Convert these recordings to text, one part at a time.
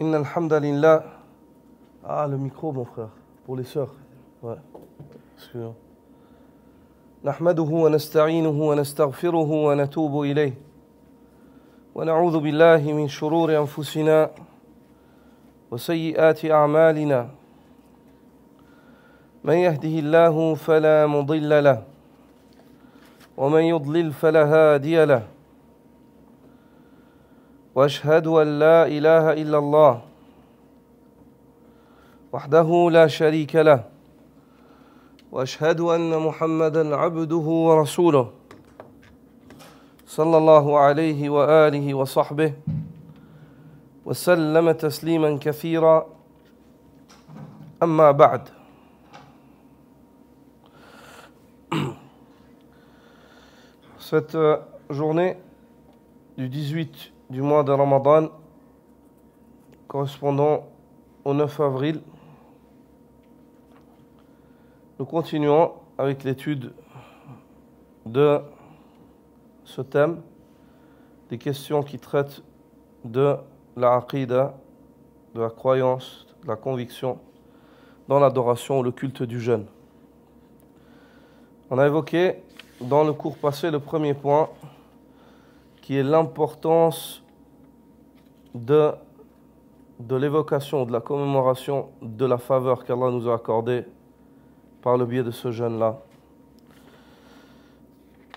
إن الحمد لله. Ah, le micro, mon frère, pour les sœurs. Ouais. Excusez-moi. نحمده ونستعينه ونستغفره ونتوب إليه ونعوذ بالله من شرور أنفسنا وسيئات أعمالنا من يهده الله فلا مضل له ومن يضلل فلا هادي له وأشهد أن لا إله إلا الله وحده لا شريك له وأشهد أن محمدًا عبده ورسوله صلى الله عليه وآله وصحبه وسلم تسليمًا كثيرا أما بعد. Cette journée du 18 du mois de Ramadan, correspondant au 9 avril, nous continuons avec l'étude de ce thème, des questions qui traitent de la aqida, de la croyance, de la conviction dans l'adoration ou le culte du jeûne. On a évoqué dans le cours passé le premier point, qui est l'importance de l'évocation, de la commémoration de la faveur qu'Allah nous a accordée par le biais de ce jeûne-là.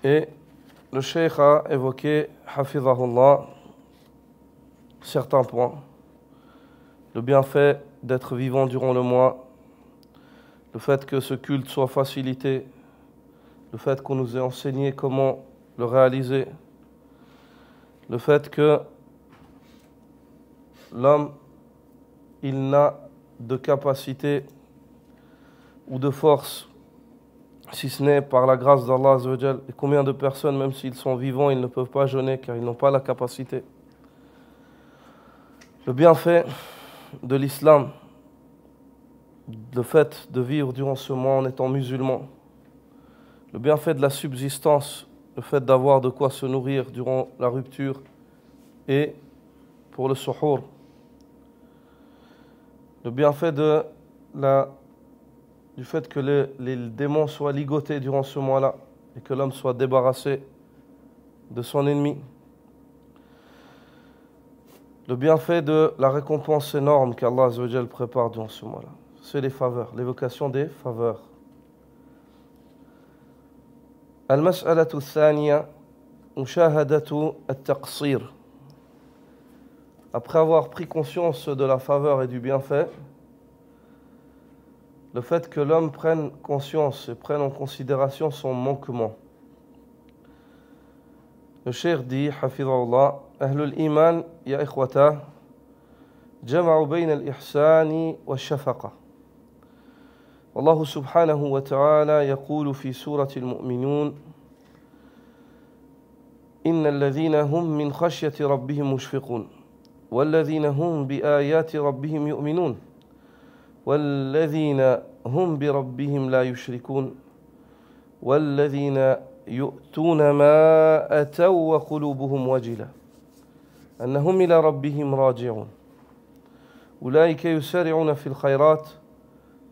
Et le cheikh a évoqué, hafizahullah, certains points. Le bienfait d'être vivant durant le mois, le fait que ce culte soit facilité, le fait qu'on nous ait enseigné comment le réaliser, le fait que l'homme, il n'a de capacité ou de force, si ce n'est par la grâce d'Allah Azza wa Jal. Et combien de personnes, même s'ils sont vivants, ils ne peuvent pas jeûner car ils n'ont pas la capacité. Le bienfait de l'islam, le fait de vivre durant ce mois en étant musulman, le bienfait de la subsistance, le fait d'avoir de quoi se nourrir durant la rupture et pour le suhour, le bienfait du fait que les démons soient ligotés durant ce mois-là et que l'homme soit débarrassé de son ennemi. Le bienfait de la récompense énorme qu'Allah Azza wa Jal prépare durant ce mois-là. C'est les faveurs, l'évocation des faveurs. المسألة الثانية مشاهدة التقصير. Après avoir pris conscience de la faveur et du bienfait, le fait que l'homme prenne conscience et prenne en considération son manquement. Le cheikh dit, hafidhahullah, Ahlul Iman, ya ikhwata, jama'u bayna al-ihsani wa shafaqa. والله سبحانه وتعالى يقول في سورة المؤمنون إن الذين هم من خشية ربهم مشفقون والذين هم بآيات ربهم يؤمنون والذين هم بربهم لا يشركون والذين يؤتون ما أتوا وقلوبهم وجلة أنهم إلى ربهم راجعون أولئك يسارعون في الخيرات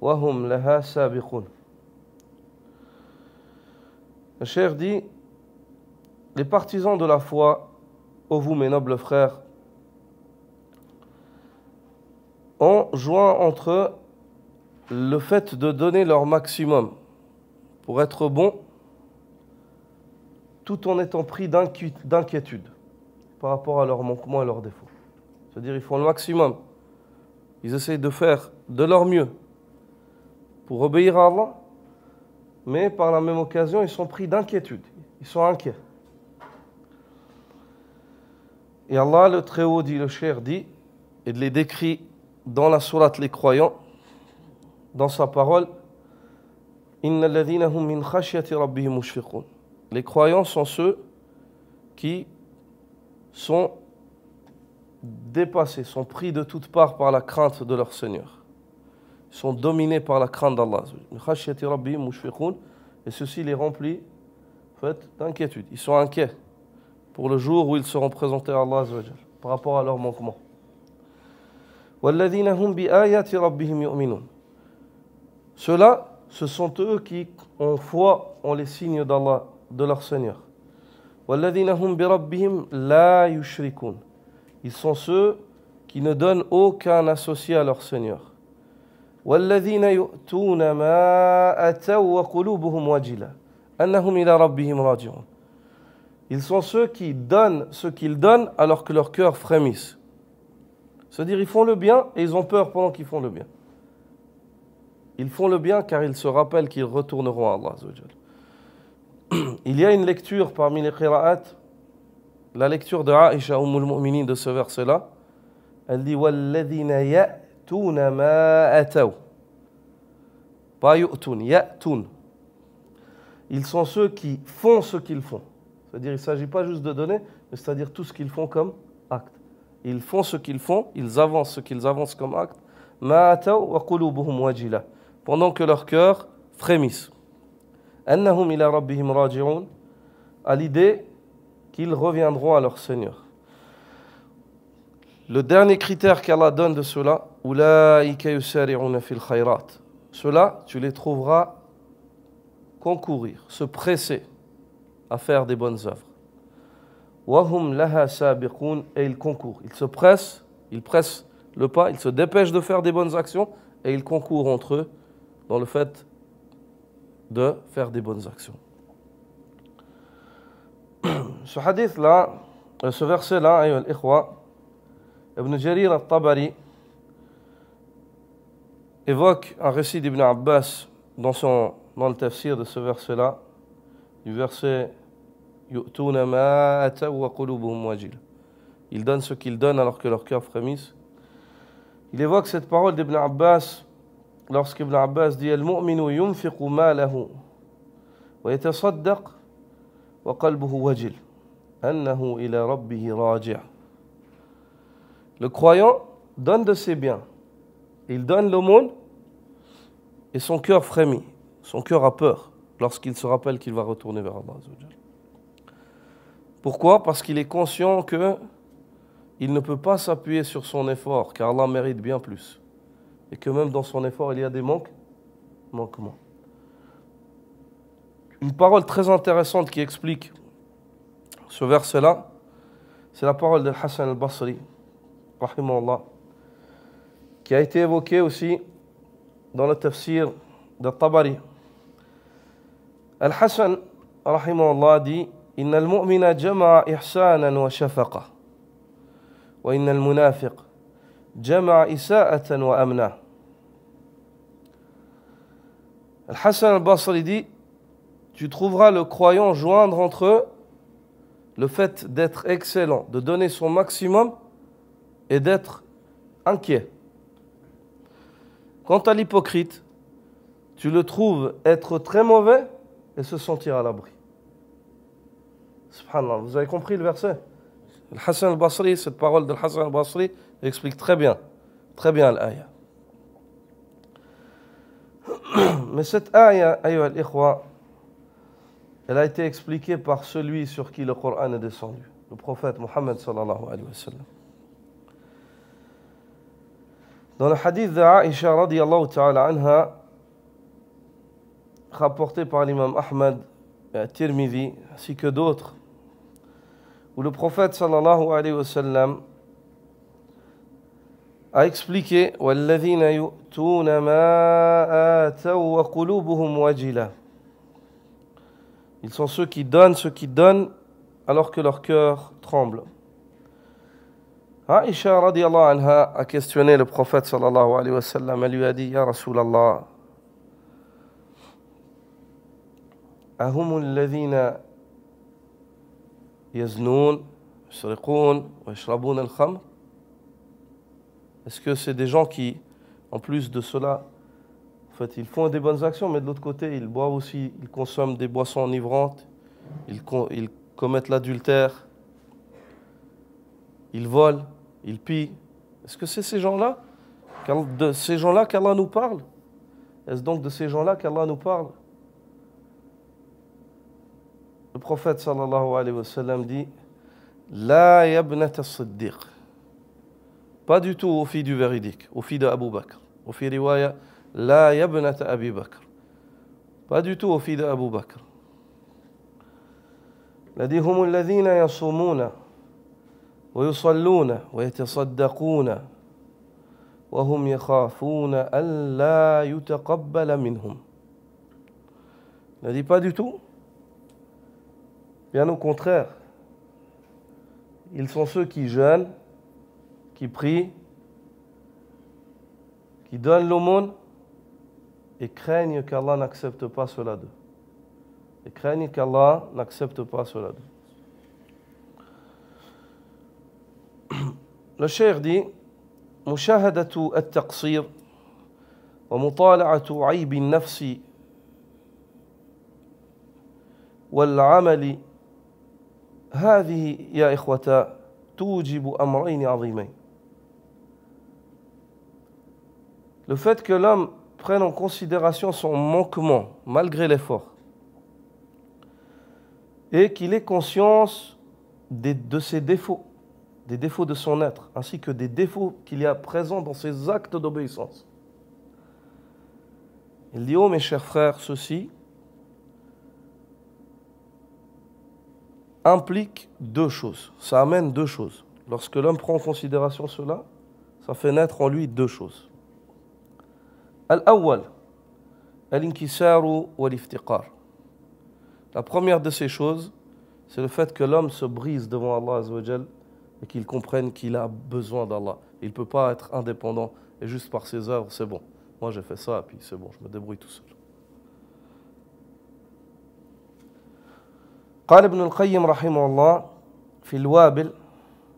وهم لها سابقون. Le cheikh dit, les partisans de la foi, ô vous mes nobles frères, ont joint entre eux le fait de donner leur maximum pour être bons, tout en étant pris d'inquiétude par rapport à leurs manquements et leurs défauts. C'est-à-dire, ils font le maximum. Ils essayent de faire de leur mieux pour obéir à Allah, mais par la même occasion, ils sont pris d'inquiétude. Ils sont inquiets. Et Allah, le Très-Haut, dit, le Cheikh dit, et les décrit dans la sourate Les Croyants, dans sa parole, Inna alladhina hum min khashyati rabbihim mushfiqun. Les croyants sont ceux qui sont dépassés, sont pris de toutes parts par la crainte de leur Seigneur. Ils sont dominés par la crainte d'Allah. Khashyati rabbihim mushfiqun. Et ceci les remplit d'inquiétude. Ils sont inquiets pour le jour où ils seront présentés à Allah par rapport à leurs manquements. وَالَّذِينَ هُمْ بِآيَاتِ رَبِّهِمْ يُؤْمِنُونَ. Ceux-là, ce sont eux qui ont foi en les signes d'Allah, de leur Seigneur. وَالَّذِينَ هُمْ بِرَبِّهِمْ لَا يُشْرِكُونَ. Ils sont ceux qui ne donnent aucun associé à leur Seigneur. وَالَّذِينَ يُؤْتُونَ مَا أَتَوْا وَقُلُوبُهُمْ وَجِلَةٌ أَنَّهُمْ إِلَى رَبِّهِمْ راجعون. Ils sont ceux qui donnent ce qu'ils donnent alors que leur cœur frémisse. C'est-à-dire ils font le bien et ils ont peur pendant qu'ils font le bien. Ils font le bien car ils se rappellent qu'ils retourneront à Allah. Il y a une lecture parmi les qira'at, la lecture de Aïcha Ummul Mu'minin de ce verset-là. Elle dit وَالَّذِينَ يَأْتُونَ مَا أَتَوْا. Pas yu'tun, ya'tun. Ils sont ceux qui font ce qu'ils font. C'est-à-dire il ne s'agit pas juste de donner, mais c'est-à-dire tout ce qu'ils font comme acte. Ils font ce qu'ils font, ils avancent ce qu'ils avancent comme acte. مَا أَتَوْا وَقُلُوبُهُمْ وَجِلَةٌ. Pendant que leur cœur frémisse. أَنَّهُمْ إِلَى رَبِّهِمْ راجعون. À l'idée qu'ils reviendront à leur Seigneur. Le dernier critère qu'Allah donne de cela, أُولَٰئِكَ يُسَارِعُونَ فِي الْخَيْرَاتِ. Ceux-là, tu les trouveras concourir, se presser à faire des bonnes œuvres. وَهُمْ لَهَا سَابِقُونَ. Et ils concourent, ils se pressent, ils pressent le pas, ils se dépêchent de faire des bonnes actions et ils concourent entre eux dans le fait de faire des bonnes actions. Ce hadith-là, ce verset-là, ayyuha al-ikhwa, Ibn Jarir al-Tabari évoque un récit d'Ibn Abbas dans le tafsir de ce verset-là, du verset yu'tuna ma ataw wa qulubuhum wajila. Ils donnent ce qu'ils donnent alors que leur cœur frémisse. Il évoque cette parole d'Ibn Abbas lorsqu'Ibn Abbas dit al-mu'minu yunfiqu malahu wa yatasaddaq wa qalbuhu wajil annahu ila rabbihi raji'. Le croyant donne de ses biens. Il donne l'aumône et son cœur frémit. Son cœur a peur lorsqu'il se rappelle qu'il va retourner vers Allah. Pourquoi? Parce qu'il est conscient qu'il ne peut pas s'appuyer sur son effort, car Allah mérite bien plus. Et que même dans son effort, il y a des manquements. Une parole très intéressante qui explique ce verset-là, c'est la parole de Hassan al-Basri, rahimahullah, qui a été évoquée aussi dans le tafsir de Tabari. Al-Hassan, rahimahullah, dit إن المؤمن جمع إحسانا وشفقة وإن المنافق جمع إساءة وأمنا. Al-Hassan al-Basri dit, tu trouveras le croyant joindre entre eux le fait d'être excellent, de donner son maximum et d'être inquiet. Quant à l'hypocrite, tu le trouves être très mauvais et se sentir à l'abri. Subhanallah, vous avez compris le verset? Al-Hassan al-Basri, cette parole de Hassan al-Basri explique très bien l'aya. Mais cette aya, ayyuha al-ikhwa, elle a été expliquée par celui sur qui le Coran est descendu, le prophète Muhammad sallallahu alayhi wa sallam. Dans le hadith d'Aïcha radiyallahu ta'ala anha, rapporté par l'imam Ahmad et Tirmidhi, ainsi que d'autres, où le prophète sallallahu alayhi wa sallam a expliqué وَالَّذِينَ يُؤْتُونَ مَا آتَوْا وَقُلُوبُهُمْ وَجِلَةٌ. Ils sont ceux qui donnent ce qu'ils donnent alors que leur cœur tremble. Aïcha radiyallahu anha a questionné le prophète sallallahu alayhi wa sallam. Elle lui a dit, Ya Rasulallah, أهم الذين يزنون يسرقون ويشربون الخمر. Est-ce que c'est des gens qui, en plus de cela, en fait, ils font des bonnes actions, mais de l'autre côté, ils boivent aussi, ils consomment des boissons enivrantes, ils commettent l'adultère, ils volent, ils pillent. Est-ce que c'est ces gens-là, de ces gens-là qu'Allah nous parle? Est-ce donc de ces gens-là qu'Allah nous parle? Le prophète sallallahu alayhi wa sallam dit La yabnat as-siddiq. pas du tout aux filles du véridique, aux filles d'Abu Bakr. Au fi riwaya, la yabnata Abi Bakr. Pas du tout aux filles d'Abu Bakr. Il a dit, hum alladhina yasumuna wa yusalluna wa yatasaddaquna wa hum yakhafuna an la yutaqabbala minhum. Il a dit pas du tout. Bien au contraire. Ils sont ceux qui jeûnent, qui prient, qui donnent l'aumône et craignent qu'Allah n'accepte pas cela d'eux. Et craignent qu'Allah n'accepte pas cela d'eux. Le cheikh dit مشاهدة التقصير ومطالعة عيب النفس والعمل هذه يا إخوة توجب أمرين عظيمين. Le fait que l'homme prenne en considération son manquement malgré l'effort et qu'il ait conscience de ses défauts, des défauts de son être, ainsi que des défauts qu'il y a présents dans ses actes d'obéissance. Il dit, oh mes chers frères, ceci implique deux choses, ça amène deux choses. Lorsque l'homme prend en considération cela, ça fait naître en lui deux choses. Al-awwal, al-inkisaru wal-iftiqar. La première de ces choses, c'est le fait que l'homme se brise devant Allah Azza wa Jal et qu'il comprenne qu'il a besoin d'Allah. Il ne peut pas être indépendant et juste par ses œuvres, c'est bon. Moi j'ai fait ça et puis c'est bon, je me débrouille tout seul. قال ابن القيم رحمه الله في الوابل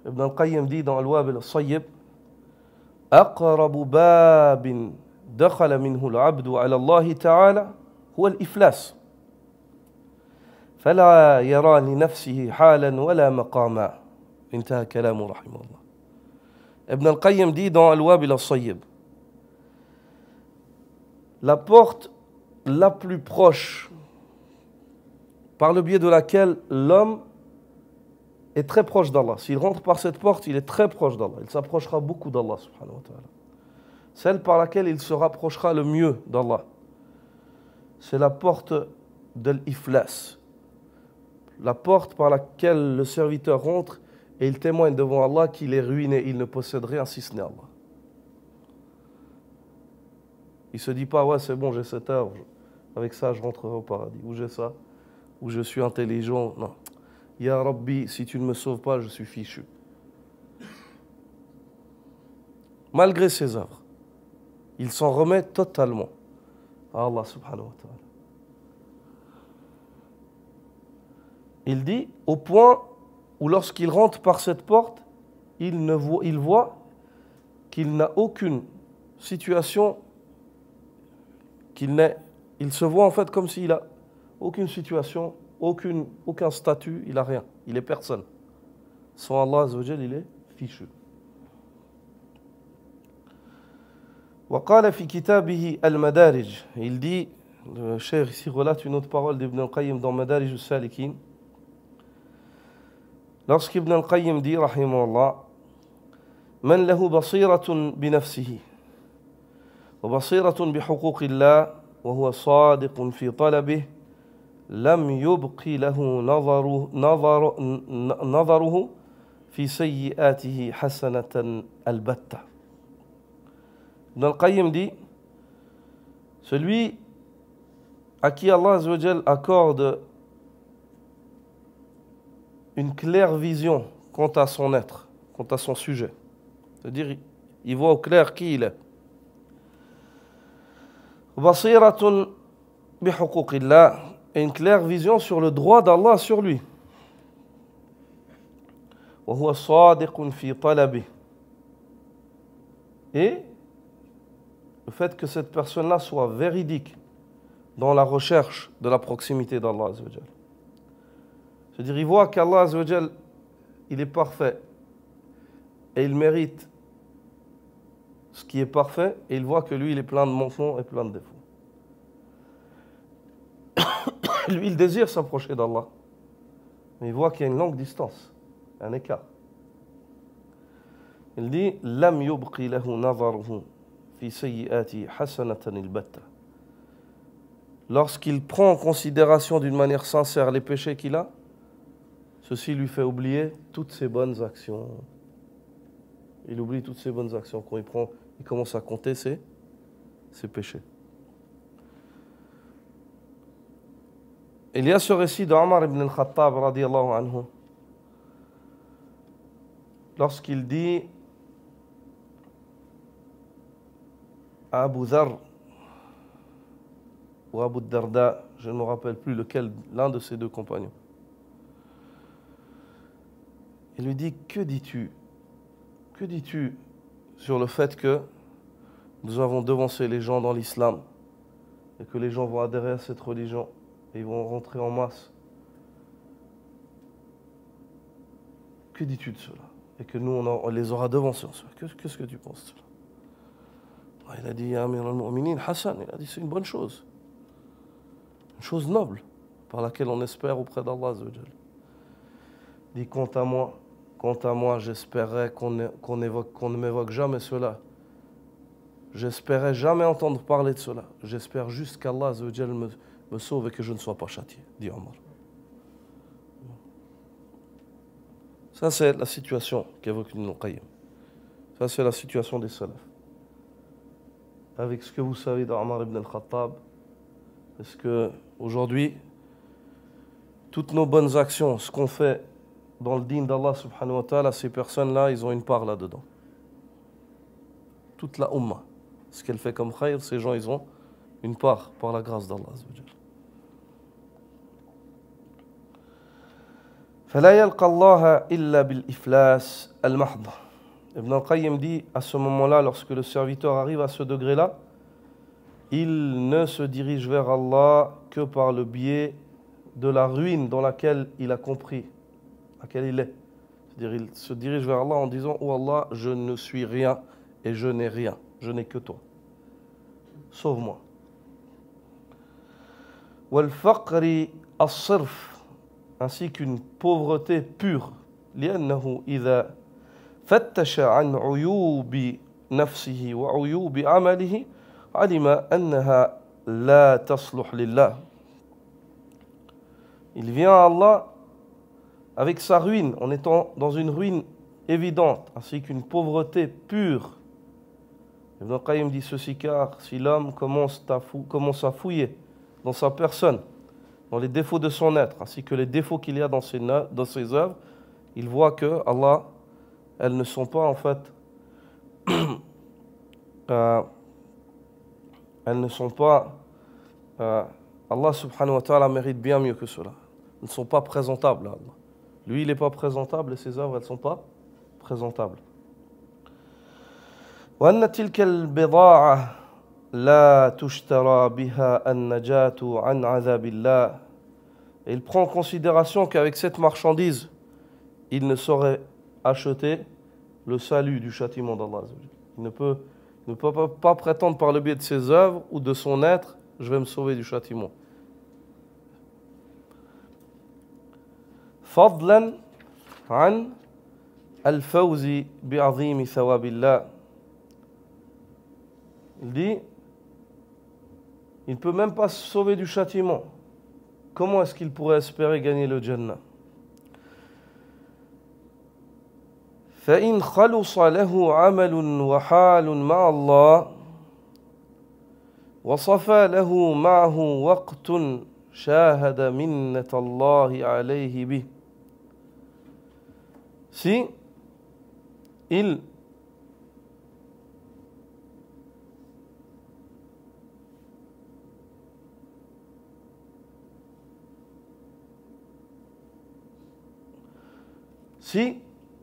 ابن القيم dit dans الوابل الصيب أقرب باب دخل منه العبد على الله تعالى هو الإفلاس فلا يرى لنفسه حالا ولا مقاما. انتهى كلامه رحمه الله. Ibn al-Qayyim dit dans Al-Wabil al-Sayyib, la porte la plus proche par le biais de laquelle l'homme est très proche d'Allah. S'il rentre par cette porte, il est très proche d'Allah. Il s'approchera beaucoup d'Allah subhanahu wa ta'ala. Celle par laquelle il se rapprochera le mieux d'Allah, c'est la porte de l'iflas. La porte par laquelle le serviteur rentre et il témoigne devant Allah qu'il est ruiné, il ne possède rien si ce n'est Allah. Il ne se dit pas, ouais c'est bon, j'ai cette œuvre, avec ça je rentrerai au paradis, ou j'ai ça, ou je suis intelligent. Non. Ya Rabbi, si tu ne me sauves pas, je suis fichu. Malgré ses œuvres, il s'en remet totalement à Allah subhanahu wa ta'ala. Il dit, au point où lorsqu'il rentre par cette porte, il voit qu'il n'a aucune situation, il se voit en fait comme s'il n'a aucune situation, aucun statut, il n'a rien, il est personne. Sans Allah Azza wa Jal, il est fichu. وقال في كتابه المدارج, il dit, le cheikh ici relate une autre parole d'Ibn al-Qayyim dans Madarij al-Salikin. Lorsqu'Ibn al-Qayyim dit, rahimahullah, من له بصيرة بنفسه وبصيرة بحقوق الله وهو صادق في طلبه لم يبق له نظره في سيئاته حسنة البتة. Ibn al-Qayyim dit, celui à qui Allah Azza wa Jal accorde une claire vision quant à son être, quant à son sujet. C'est-à-dire, il voit au clair qui il est. بصيرة بحقوق الله, et une claire vision sur le droit d'Allah sur lui. وهو صادق في طلبه, et le fait que cette personne-là soit véridique dans la recherche de la proximité d'Allah Azza wa Jal. C'est-à-dire, il voit qu'Allah Azza wa Jal, il est parfait et il mérite ce qui est parfait, et il voit que lui, il est plein de manquements et plein de défauts. Lui, il désire s'approcher d'Allah, mais il voit qu'il y a une longue distance, un écart. Il dit لم يبق له نظره في سيئاته حسنة البتة. Lorsqu'il prend en considération d'une manière sincère les péchés qu'il a, ceci lui fait oublier toutes ses bonnes actions. Il oublie toutes ses bonnes actions quand il commence à compter ses péchés. Il y a ce récit d'Omar ibn al-Khattab radiyallahu anhu, lorsqu'il dit à Abu Dharr ou Abu Darda, je ne me rappelle plus lequel, l'un de ces deux compagnons. Il lui dit, que dis-tu sur le fait que nous avons devancé les gens dans l'islam et que les gens vont adhérer à cette religion et ils vont rentrer en masse? Que dis-tu de cela? Et que nous, on les aura devancés en cela. Qu'est-ce que tu penses de cela? Il a dit, Ya Amir al-Mu'minin, Hassan, il a dit, c'est une bonne chose. Une chose noble, par laquelle on espère auprès d'Allah Azza wa Jal. Il dit, quant à moi, j'espérais qu'on ne m'évoque jamais cela. J'espérais jamais entendre parler de cela. J'espère juste qu'Allah Azza wa Jal me sauve et que je ne sois pas châtié, dit Omar. Ça, c'est la situation qu'évoque Ibn al-Qayyim. Ça, c'est la situation des salafs. Avec ce que vous savez d'Omar ibn al-Khattab, est-ce que aujourd'hui, toutes nos bonnes actions, ce qu'on fait dans le dîn d'Allah subhanahu wa ta'ala, ces personnes-là, ils ont une part là-dedans. Toute la ummah, ce qu'elle fait comme khayr, ces gens, ils ont une part par la grâce d'Allah. فلا يلقى الله إلا بالإفلاس المحض. Ibn al-Qayyim dit, à ce moment-là, lorsque le serviteur arrive à ce degré-là, il ne se dirige vers Allah que par le biais de la ruine dans laquelle il a compris, laquelle il est. C'est-à-dire, il se dirige vers Allah en disant, oh Allah, je ne suis rien et je n'ai rien, je n'ai que toi. Sauve-moi. وَالْفَقْرِ الصِّرْفِ, ainsi qu'une pauvreté pure. لأنه إذا فتش عن عيوب نفسه وعيوب عمله علم أنها لا تصلح لله. Il vient à Allah avec sa ruine, en étant dans une ruine évidente, ainsi qu'une pauvreté pure. Ibn al-Qayyim dit ceci, car si l'homme commence à fouiller dans sa personne, dans les défauts de son être, ainsi que les défauts qu'il y a dans ses œuvres, il voit que Allah, elles ne sont pas en fait, elles ne sont pas, Allah subhanahu wa ta'ala mérite bien mieux que cela. Elles ne sont pas présentables à Allah. Lui, il n'est pas présentable et ses œuvres, elles ne sont pas présentables. وأن تلك البضاعة لا تشترى بها النجاة عن عذاب الله. Et il prend en considération qu'avec cette marchandise, il ne saurait acheter le salut du châtiment d'Allah. Il ne peut pas prétendre par le biais de ses œuvres ou de son être, je vais me sauver du châtiment. فضلا عن الفوز بعظيم ثواب الله. Il dit, il ne peut même pas se sauver du châtiment. Comment est-ce qu'il pourrait espérer gagner le Jannah? فإن خلص له عمل وحال مع الله وصفى له معه وقت شاهد منة الله عليه به. Si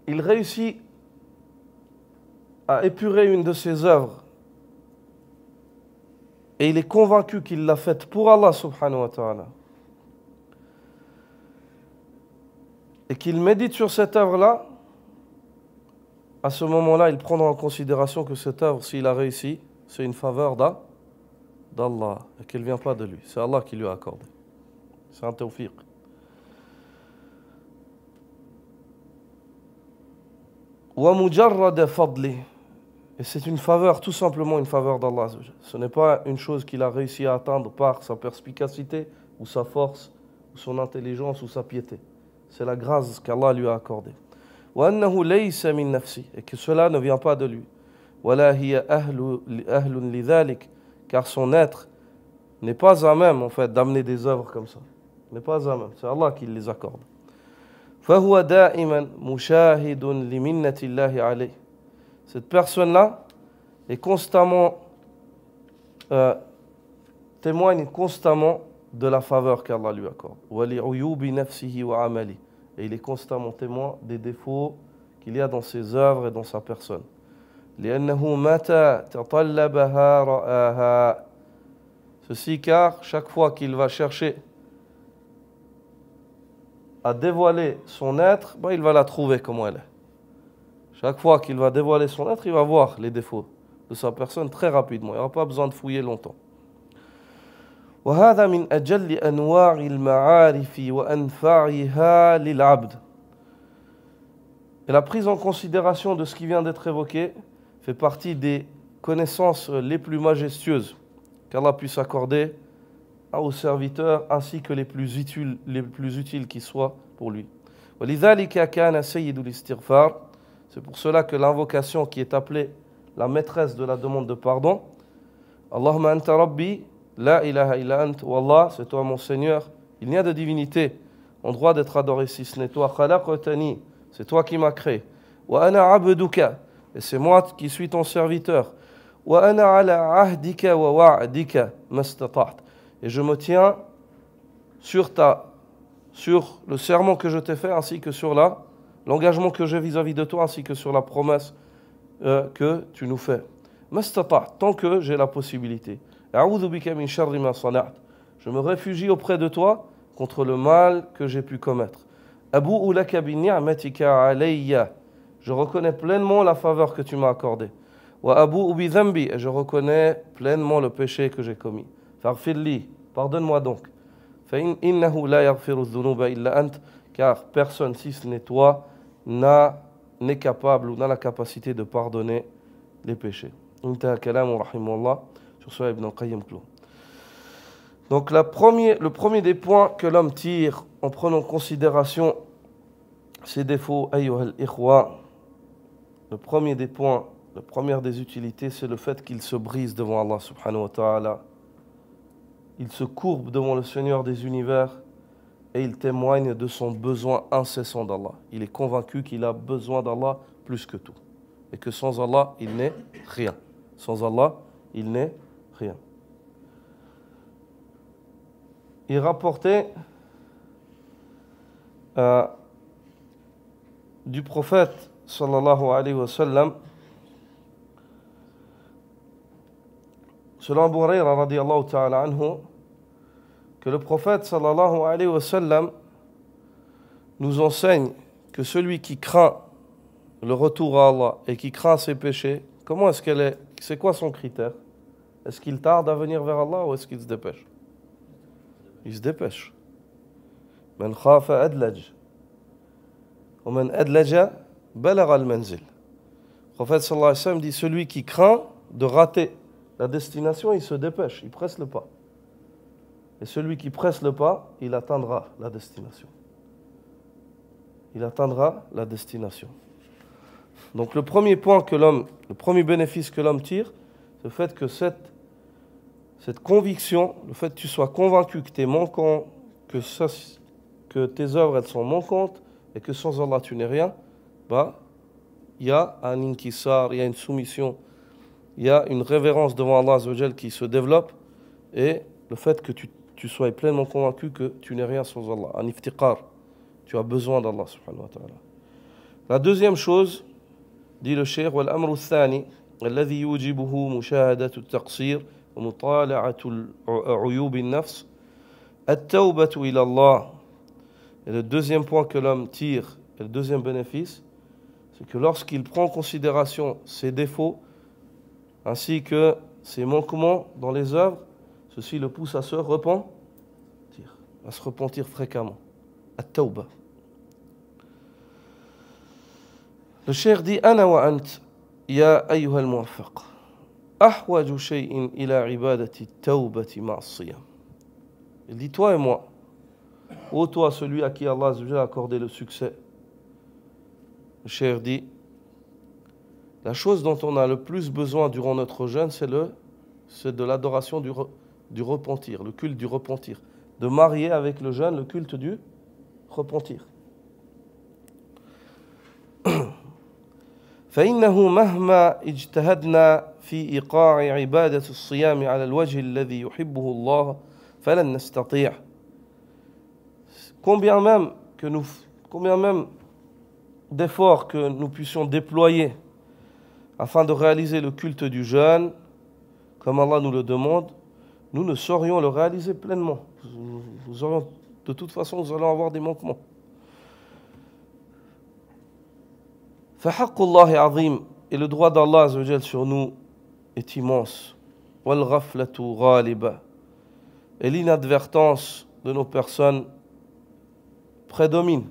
il réussit à épurer une de ses œuvres et il est convaincu qu'il l'a faite pour Allah subhanahu wa ta'ala et qu'il médite sur cette œuvre-là, à ce moment-là, il prendra en considération que cette œuvre, s'il a réussi, c'est une faveur d'Allah et qu'elle ne vient pas de lui. C'est Allah qui lui a accordé. C'est un tawfiq. وَمُجَرَّدَ فَضْلِهِ. Et c'est une faveur, tout simplement une faveur d'Allah. Ce n'est pas une chose qu'il a réussi à atteindre par sa perspicacité, ou sa force, ou son intelligence, ou sa piété. C'est la grâce qu'Allah lui a accordée. وَأَنَّهُ لَيْسَ مِن نَفْسِهِ. Et que cela ne vient pas de lui. وَلَا هِيَ أَهْلٌ لِذَلِكَ. Car son être n'est pas à même, en fait, d'amener des œuvres comme ça. N'est pas à même. C'est Allah qui les accorde. فَهُوَ دَائِمًا مُشَاهِدٌ لِمِنَّةِ اللَّهِ عَلَيْهِ. Cette personne-là est constamment, témoigne constamment de la faveur qu'Allah lui accorde. وَلِعُيُوبِ نَفْسِهِ وَعَمَلِهِ. Et il est constamment témoin des défauts qu'il y a dans ses œuvres et dans sa personne. لِأَنَّهُ مَتَى تَطَلَّبَهَا رَآهَا. Ceci car chaque fois qu'il va chercher à dévoiler son être, il va la trouver comment elle est. Chaque fois qu'il va dévoiler son être, il va voir les défauts de sa personne très rapidement. Il n'y aura pas besoin de fouiller longtemps. وهذا من أجل أنواع المعارف وأنفعها للعبد. Et la prise en considération de ce qui vient d'être évoqué fait partie des connaissances les plus majestueuses qu'Allah puisse accorder aux serviteurs ainsi que les plus utiles qui soient pour lui. وَلِذَلِكَ كَانَ سَيِّدُ الْإِسْتِغْفَارِ. C'est pour cela que l'invocation qui est appelée la maîtresse de la demande de pardon, Allahumma anta rabbi, la ilaha illa ant, ou Allah, c'est toi mon Seigneur, il n'y a de divinité en droit d'être adoré si ce n'est toi, khalaqtani, c'est toi qui m'as créé, wa ana abduka, et c'est moi qui suis ton serviteur, wa ana ala ahdika wa wa'dika mastata'at, et je me tiens sur le serment que je t'ai fait ainsi que sur l'engagement que j'ai vis-à-vis de toi ainsi que sur la promesse que tu nous fais. Mastata'at, tant que j'ai la possibilité. A'udhu bika min sharri ma sana'at. Je me réfugie auprès de toi contre le mal que j'ai pu commettre. Abu'u laka bi ni'matika alayya. Je reconnais pleinement la faveur que tu m'as accordée. Wa abu'u bi dhanbi. Et je reconnais pleinement le péché que j'ai commis. Faghfir li. Pardonne-moi donc. Fa innahu la yaghfiru dhunuba illa ant. Car personne, si ce n'est toi, n'est capable ou n'a la capacité de pardonner les péchés. Intaha kalamu rahimahullah. Sur ce, Ibn al-Qayyim clôt. Donc le premier des points que l'homme tire en prenant en considération ses défauts, ayyuhal ikhwa, le premier des points, la première des utilités, c'est le fait qu'il se brise devant Allah subhanahu wa ta'ala. Il se courbe devant le Seigneur des univers et il témoigne de son besoin incessant d'Allah. Il est convaincu qu'il a besoin d'Allah plus que tout. Et que sans Allah, il n'est rien. Sans Allah, il n'est rien. Il rapportait du prophète sallallahu alayhi wa sallam, selon Abu Hurayra radiyallahu ta'ala anhu, que le prophète sallallahu alayhi wa sallam nous enseigne que celui qui craint le retour à Allah et qui craint ses péchés, comment est-ce qu'elle est, c'est quoi son critère? Est-ce qu'il tarde à venir vers Allah ou est-ce qu'il se dépêche? Il se dépêche. Man khafa adlaj. Wa man adlaja balagha al-manzil. Le prophète sallallahu alayhi wa sallam dit celui qui craint de rater la destination, il se dépêche, il presse le pas. Et celui qui presse le pas, il atteindra la destination. Il atteindra la destination. Donc le premier point le premier bénéfice que l'homme tire, c'est le fait que cette conviction, le fait que tu sois convaincu que tu es manquant, que tes œuvres elles sont manquantes et que sans Allah tu n'es rien, il y a un inkisar, il y a une soumission, il y a une révérence devant Allah Azza wa Jal qui se développe et le fait que tu sois pleinement convaincu que tu n'es rien sans Allah, un iftiqar, tu as besoin d'Allah subhanahu wa ta'ala. La deuxième chose, dit le cheikh, والأمر الثاني الذي يوجبه مشاهدة التقصير ومطالعة عيوب النفس التوبة إلى الله. Et le deuxième point que l'homme tire, et le deuxième bénéfice, c'est que lorsqu'il prend en considération ses défauts ainsi que ses manquements dans les œuvres, ceci le pousse à se repentir, fréquemment. At-tawbah. Le cheikh dit Ana wa ant, ya ayyuha al-muwaffiq, ahwaju shay'in ila ibadati tawbati ma'as-siyam. Il dit toi et moi, ô toi celui à qui Allah Azza wa Jalla a accordé le succès. Le cheikh dit la chose dont on a le plus besoin durant notre jeûne, c'est de l'adoration du repentir, le culte du repentir. De marier avec le jeûne le culte du repentir. فإنه مهما اجتهدنا في إيقاع عبادة الصيام على الوجه الذي يحبه الله فلن نستطيع. Combien même d'efforts que nous puissions déployer afin de réaliser le culte du jeûne, comme Allah nous le demande, nous ne saurions le réaliser pleinement. De toute façon, nous allons avoir des manquements. فحق الله عظيم, et le droit d'Allah Azza wa Jal sur nous est immense. والغفلة غالبة, et l'inadvertance de nos personnes prédomine.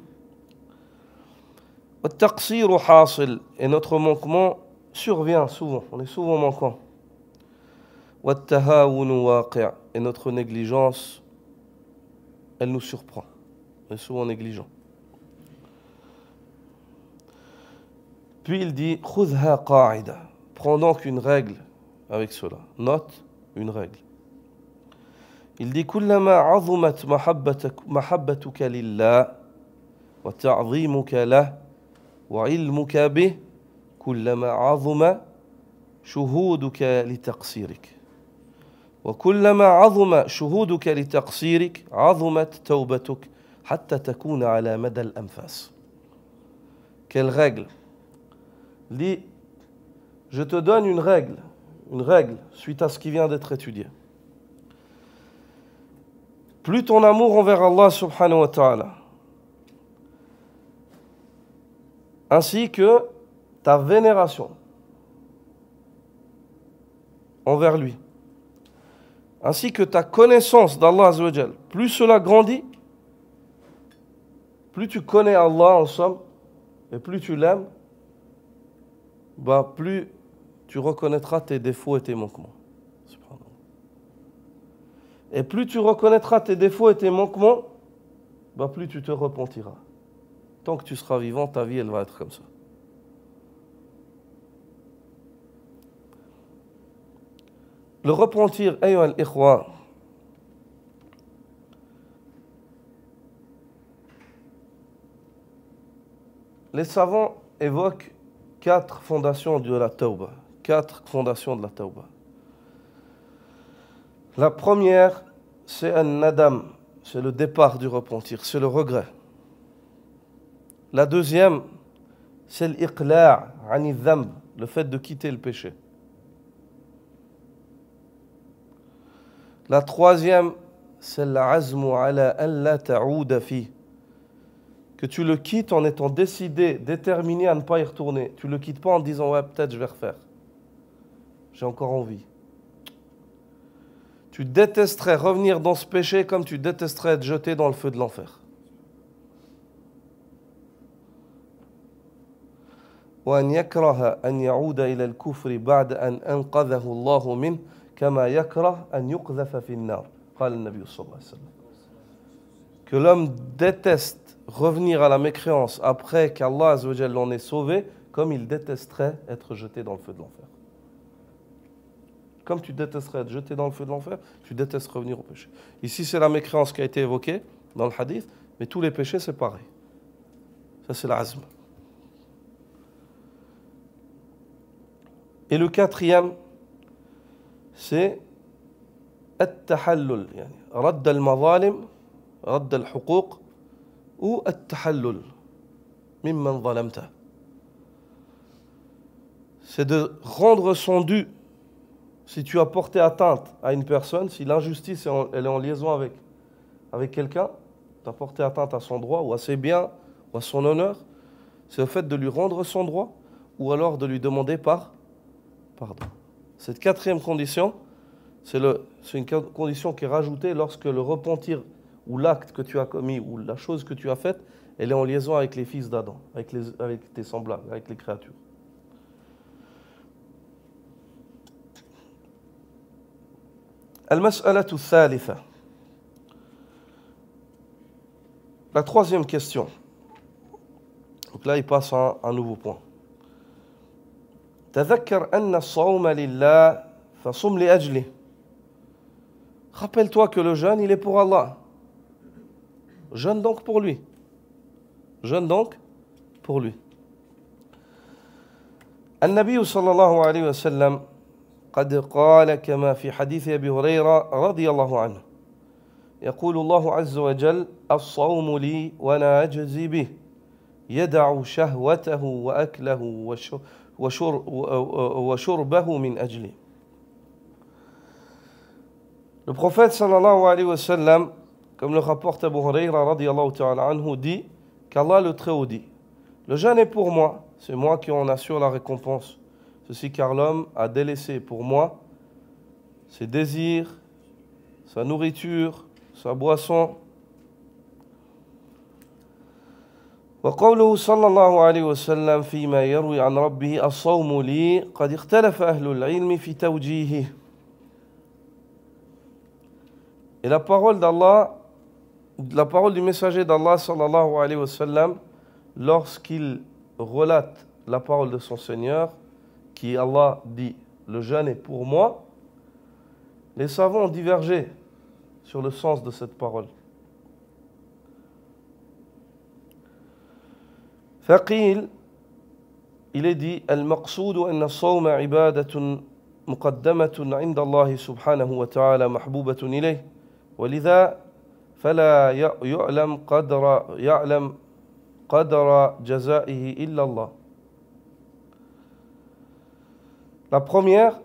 والتقصير حاصل, et notre manquement survient souvent, on est souvent manquant. والتهاون واقع, et notre négligence, elle nous surprend, on est souvent négligent. Puis il dit khudha qa'ida, prends donc une règle avec cela, note une règle. Il dit kullama 'azumat mahabbatuka lillah wa ta'zimuka lah wa 'ilmuka bih kullama 'azuma shuhuduka li taqsirik wa kullama 'azuma shuhuduka li taqsirik 'azumat tawbatuk hatta takuna 'ala mada al-anfas. Quelle règle? Il dit, je te donne une règle suite à ce qui vient d'être étudié. Plus ton amour envers Allah subhanahu wa ta'ala, ainsi que ta vénération envers lui, ainsi que ta connaissance d'Allah Azza wa Jal, plus cela grandit, plus tu connais Allah en somme, et plus tu l'aimes, plus tu reconnaîtras tes défauts et tes manquements. Et plus tu reconnaîtras tes défauts et tes manquements, plus tu te repentiras. Tant que tu seras vivant, ta vie, elle va être comme ça. Le repentir, ayyuha al-ikhwa, les savants évoquent 4 fondations de la tawba. 4 fondations de la tawba. La première, c'est un nadam, c'est le départ du repentir, c'est le regret. La deuxième, c'est l'iqla' ani dhanb, le fait de quitter le péché. La troisième, c'est l'azmu ala an la ta'ouda fi, que tu le quittes en étant décidé, déterminé à ne pas y retourner. Tu ne le quittes pas en disant « ouais, peut-être je vais refaire. J'ai encore envie. » Tu détesterais revenir dans ce péché comme tu détesterais être jeté dans le feu de l'enfer. وأن يكره أن يعود إلى الكفر بعد أن أنقذه الله منه كما يكره أن يقذف في النار قال النبي صلى الله عليه وسلم. Que l'homme déteste revenir à la mécréance après qu'Allah Azza wa Jalla l'en ait sauvé, comme il détesterait être jeté dans le feu de l'enfer. Comme tu détesterais être jeté dans le feu de l'enfer, tu détestes revenir au péché. Ici, c'est la mécréance qui a été évoquée dans le hadith, mais tous les péchés, c'est pareil. Ça, c'est l'azm. Et le quatrième, c'est at-tahallul, yani radd al-mazalim, radd al-huquq, ou at-tahallul mimman zalamta. C'est de rendre son dû. Si tu as porté atteinte à une personne, si l'injustice elle est en liaison avec quelqu'un, tu as porté atteinte à son droit ou à ses biens ou à son honneur, c'est le fait de lui rendre son droit ou alors de lui demander pardon. Cette quatrième condition, c'est une condition qui est rajoutée lorsque le repentir ou l'acte que tu as commis, ou la chose que tu as faite, elle est en liaison avec les fils d'Adam, avec tes semblables, avec les créatures. Al-mas'alatu thalitha. La troisième question. Donc là, il passe à un nouveau point. تذكر أن الصوم لله فصم لأجله. Rappelle-toi que le jeûne, il est pour Allah. Jeûne donc pour lui. Jeûne donc pour lui. النبي صلى الله عليه وسلم قد قال كما في حديث أبي هريرة رضي الله عنه يقول الله عز وجل الصوم لي وأنا أجزي به يدع شهوته وأكله وشربه من أجلي. Le prophète sallallahu alayhi wa sallam, comme le rapporte Abu Hurayra radiyallahu ta'ala anhu, dit qu'Allah le Très-Haut dit: le jeûne est pour moi, c'est moi qui en assure la récompense. Ceci car l'homme a délaissé pour moi ses désirs, sa nourriture, sa boisson. وقوله صلى الله عليه وسلم فيما يروي عن ربه الصوم لي قد اختلف أهل العلم في توجيهه. Et la parole d'Allah, la parole du messager d'Allah sallallahu alayhi wa sallam, lorsqu'il relate la parole de son Seigneur, qui Allah dit le jeûne est pour moi, les savants ont divergé sur le sens de cette parole. فقيل, il est dit المقصود أن الصوم عبادة مقدمة عند الله سبحانه وتعالى محبوبة إليه ولذا فلا يعلم قدر جزائه إلا الله. La première,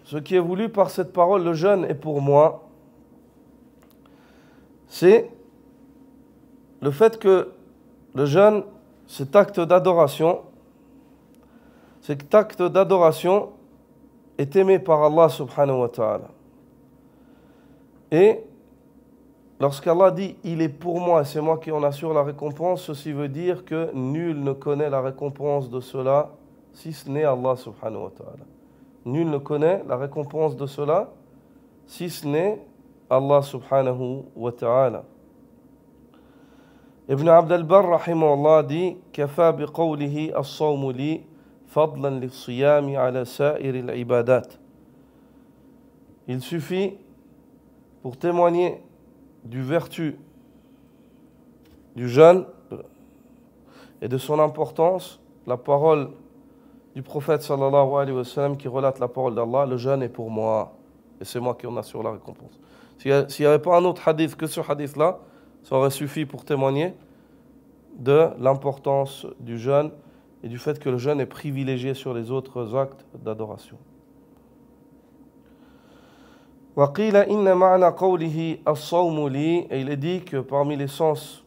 ce qui est voulu par cette parole, le jeûne est pour moi, c'est le fait que le jeûne, cet acte d'adoration est aimé par Allah subhanahu wa ta'ala. Et lorsqu'Allah dit « il est pour moi, c'est moi qui en assure la récompense », ceci veut dire que nul ne connaît la récompense de cela si ce n'est Allah subhanahu wa ta'ala. Nul ne connaît la récompense de cela si ce n'est Allah subhanahu wa ta'ala. Ibn Abd al-Barr rahimahullah dit كفى بقوله الصوم لي فضلا للصيام على سائر العبادات. Il suffit pour témoigner du vertu du jeûne et de son importance, la parole du prophète sallallahu alayhi wa sallam qui relate la parole d'Allah, le jeûne est pour moi et c'est moi qui en assure la récompense. S'il n'y avait pas un autre hadith que ce hadith-là, ça aurait suffi pour témoigner de l'importance du jeûne et du fait que le jeûne est privilégié sur les autres actes d'adoration. وقيل إن معنى قوله الصوم لي, et il est dit que parmi les sens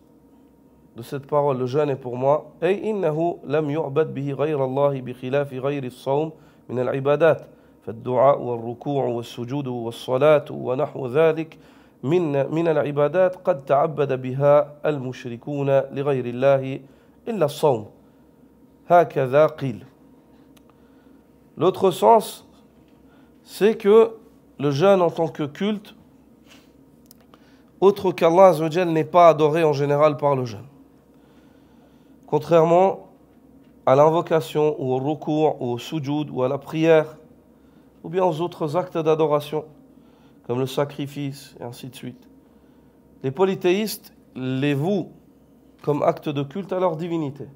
de cette parole, le jeûne est pour moi, أي إنه لم يعبد به غير الله بخلاف غير الصوم من العبادات فالدعاء والركوع والسجود والصلاة ونحو ذلك من العبادات قد تعبد بها المشركون لغير الله إلا الصوم هكذا قيل. L'autre sens, c'est que le jeûne en tant que culte, autre qu'Allah Azza wa Jal, n'est pas adoré en général par le jeûne. Contrairement à l'invocation ou au ruku' ou au sujoud ou à la prière ou bien aux autres actes d'adoration comme le sacrifice et ainsi de suite. Les polythéistes les vouent comme acte de culte à leur divinité.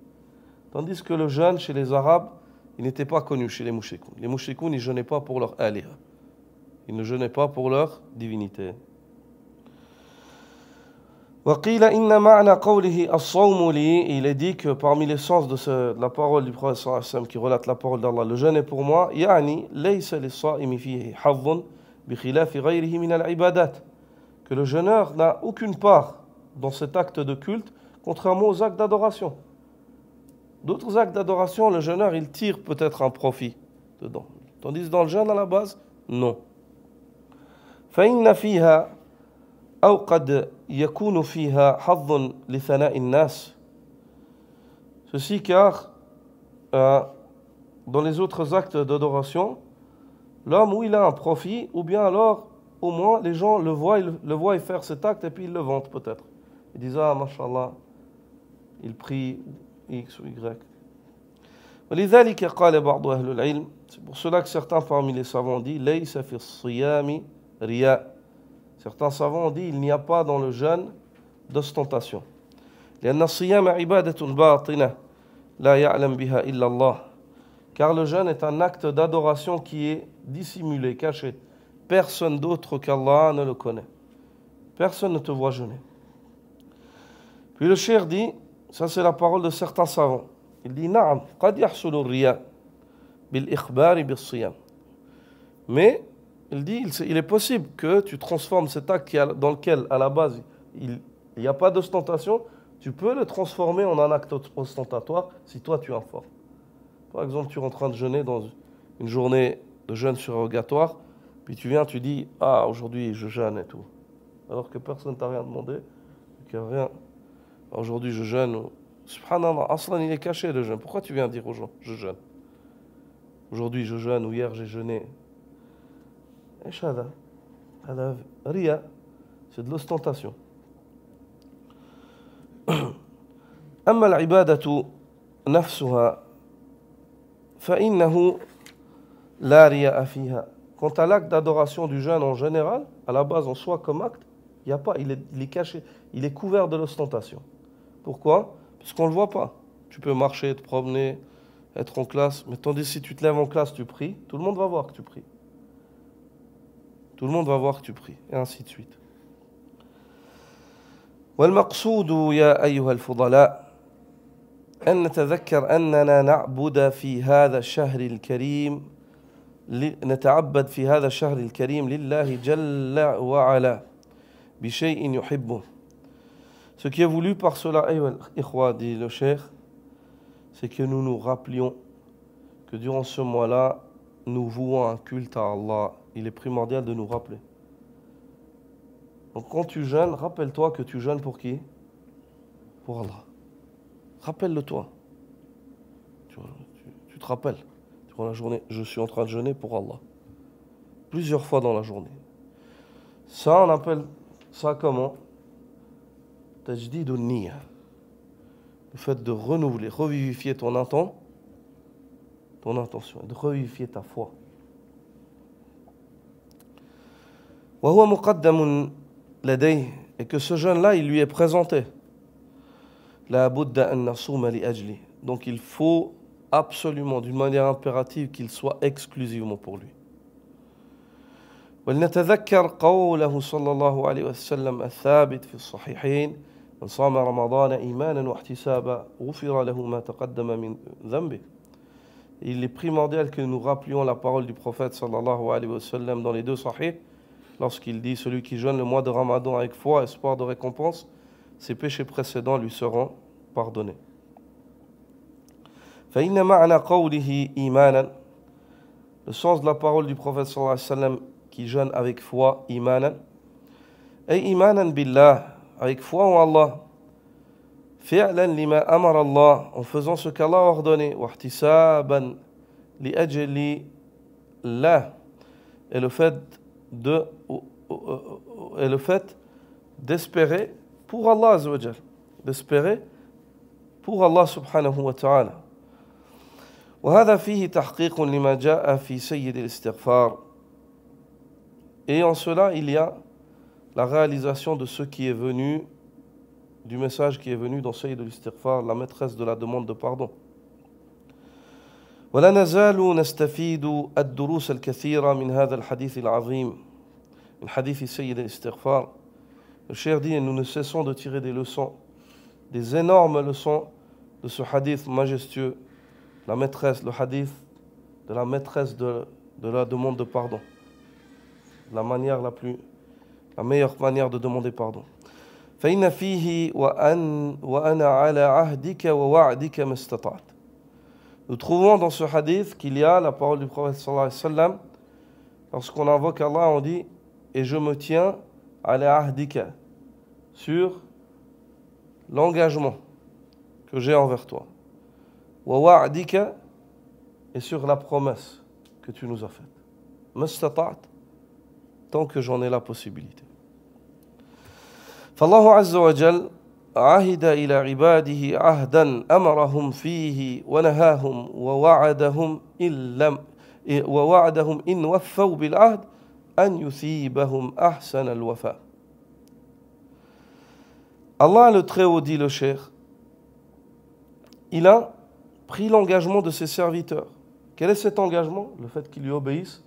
Tandis que le jeûne chez les Arabes, il n'était pas connu chez les mouchrikoun. Les mouchrikoun, ils ne jeûnaient pas pour leur aliha. Ils ne jeûnaient pas pour leur divinité. وقيل إن معنى قوله الصوم لي, il est dit que parmi les sens de la parole du prophète sallallahu alayhi wa sallam qui relate la parole d'Allah, le jeûne est pour moi, يعني ليس للصائم فيه حظ بخلاف غيره من العبادات, que le jeûneur n'a aucune part dans cet acte de culte, contrairement aux actes d'adoration. D'autres actes d'adoration, le jeûneur, il tire peut-être un profit dedans. Tandis que dans le jeûne, à la base, non. فإن فيها أو قد يكون فيها حظ لثناء الناس. Ceci car dans les autres actes d'adoration, l'homme où il a un profit, ou bien alors au moins les gens le voient faire cet acte et puis ils le vantent peut-être. Ils disent ah mashallah, il prie X ou Y. ولذلك قال بعض أهل العلم, c'est pour cela que certains parmi les savants disent ليس في الصيام رياء. Certains savants ont dit il n'y a pas dans le jeûne d'ostentation. لأن الصيام عبادة باطنة لا يعلم بها إلا الله. Car le jeûne est un acte d'adoration qui est dissimulé, caché. Personne d'autre qu'Allah ne le connaît. Personne ne te voit jeûner. Puis le cheikh dit, ça c'est la parole de certains savants. Il dit نعم قد يحصل الرياء بالإخبار بالصيام. Mais il dit il est possible que tu transformes cet acte dans lequel à la base il n'y a pas d'ostentation, tu peux le transformer en un acte ostentatoire si toi tu informes. Par exemple, tu es en train de jeûner dans une journée de jeûne surrogatoire, puis tu viens, tu dis ah aujourd'hui je jeûne et tout, alors que personne ne t'a rien demandé, qu'il n'y a rien. Aujourd'hui je jeûne. Subhanallah, aslan il est caché le jeûne. Pourquoi tu viens dire aux gens je jeûne? Aujourd'hui je jeûne ou hier j'ai jeûné. ايش هذا؟ هذا رياء, c'est de l'ostentation. أما العبادة نفسها فإنه لا رياء فيها. Quant à l'acte d'adoration du jeûne en général, à la base en soi comme acte, il y a pas, il est caché, il est couvert de l'ostentation. Pourquoi? Parce qu'on ne le voit pas. Tu peux marcher, te promener, être en classe, mais tandis si tu te lèves en classe, tu pries, tout le monde va voir que tu pries. Tout le monde va voir que tu pries, et ainsi de suite. والمقصود يا أيها الفضلاء أن نتذكر أننا نعبد في هذا الشهر الكريم نتعبد في هذا الشهر الكريم لله جل وعلا بشيء يحبه. Ce qui est voulu par cela, ikhwa, dit le cheikh, c'est que nous nous rappelions que durant ce mois-là, nous vouons un culte à Allah. Il est primordial de nous rappeler. Donc quand tu jeûnes, rappelle-toi que tu jeûnes pour qui? Pour Allah. Rappelle-le-toi. Tu te rappelles. Durant la journée, je suis en train de jeûner pour Allah. Plusieurs fois dans la journée. Ça, on appelle ça comment? Tajdid al-niyya. Le fait de renouveler, revivifier ton intention, de revivifier ta foi. وهو مقدم لديه, et que ce jeûne-là, il lui est présenté. لا بد أن نصوم لأجله. Donc il faut absolument, d'une manière impérative, qu'il soit exclusivement pour lui. ولنتذكر قوله صلى الله عليه وسلم الثابت في الصحيحين من صام رمضان إيمانا واحتسابا غفر له ما تقدم من ذنبه. Il est primordial que nous rappelions la parole du prophète sallallahu alayhi wa sallam dans les deux sahih, lorsqu'il dit celui qui jeûne le mois de Ramadan avec foi, espoir de récompense, ses péchés précédents lui seront pardonnés. فإن معنى قوله إيمانا, le sens de la parole du prophète sallallahu alayhi wa sallam qui jeûne avec foi, إيمانا, أي إيمانا بالله, avec foi en Allah, فعلا لما أمر الله, en faisant ce qu'Allah a ordonné, واحتسابا لأجل الله, et le fait d'espérer pour Allah Azza wa Jal, d'espérer pour Allah subhanahu wa ta'ala. وهذا فيه تحقيق لما جاء في سيد الاستغفار. Et en cela, il y a la réalisation de ce qui est venu, du message qui est venu dans Sayyid al-Istighfar, la maîtresse de la demande de pardon. ولا نزال نستفيد الدروس الكثيرة من هذا الحديث العظيم من حديث سيد الاستغفار. Le cheikh dit, nous ne cessons de tirer des leçons, des énormes leçons de ce hadith majestueux, la maîtresse, le hadith de la maîtresse de la demande de pardon, la meilleure manière de demander pardon. فإن فيه وأنا على عهدك ووعدك ما استطعت. Nous trouvons dans ce hadith qu'il y a la parole du prophète sallallahu alayhi wa sallam. Lorsqu'on invoque Allah, on dit et je me tiens ala ahdika, sur l'engagement que j'ai envers toi. Wa wa'dika, et sur la promesse que tu nous as faite. Mastata'at, tant que j'en ai la possibilité. فالله عز وجل عهد إلى عباده عهدا أمرهم فيه ونهاهم ووعدهم إن وفوا بالعهد أن يثيبهم أحسن الوفاء. Allah le Très-Haut, dit le Cheikh, il a pris l'engagement de ses serviteurs. Quel est cet engagement? Le fait qu'ils lui obéissent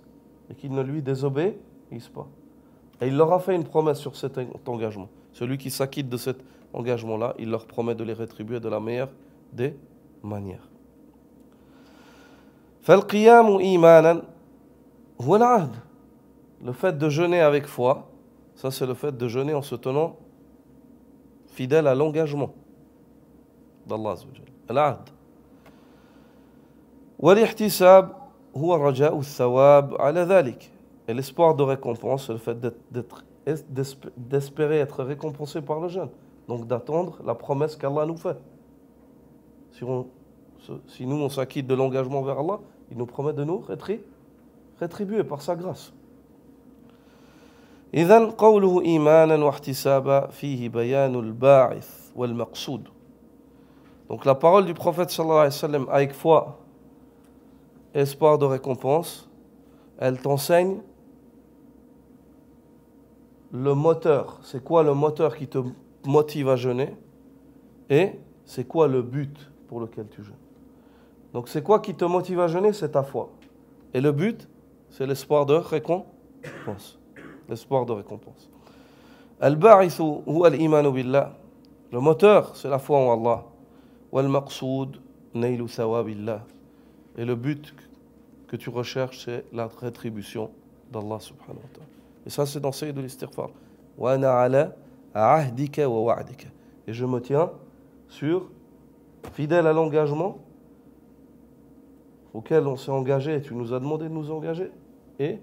et qu'ils ne lui désobéissent pas. Et il leur a fait une promesse sur cet engagement. Celui qui s'acquitte de cet engagement-là, il leur promet de les rétribuer de la meilleure des manières. فالقيام إيمانا هو العهد. Le fait de jeûner avec foi, ça c'est le fait de jeûner en se tenant fidèle à l'engagement d'Allah Azza wa Jalla. العهد. والاحتساب هو رجاء الثواب على ذلك. Et l'espoir de récompense, c'est le fait d'espérer être récompensé par le jeûne. Donc d'attendre la promesse qu'Allah nous fait. Si nous on s'acquitte de l'engagement vers Allah, il nous promet de nous rétribuer par sa grâce. إذن قوله إيمانا واحتسابا فيه بيان الباعث والمقصود. Donc la parole du prophète sallallahu alayhi wa sallam avec foi, espoir de récompense, elle t'enseigne le moteur. C'est quoi le moteur qui te motive à jeûner? Et c'est quoi le but pour lequel tu jeûnes? Donc c'est quoi qui te motive à jeûner? C'est ta foi. Et le but, c'est l'espoir de récompense. L'espoir de récompense. Al-ba'ithu huwa al-imanu billah. Le moteur, c'est la foi en Allah. Wal-maqsoud naylu thawabillah. Et le but que tu recherches, c'est la rétribution d'Allah subhanahu wa ta'ala. Et ça, c'est dans Sayyid al-Istighfar. Wa ana ala ahdika wa wa'dika. Et je me tiens fidèle à l'engagement auquel on s'est engagé et tu nous as demandé de nous engager. Et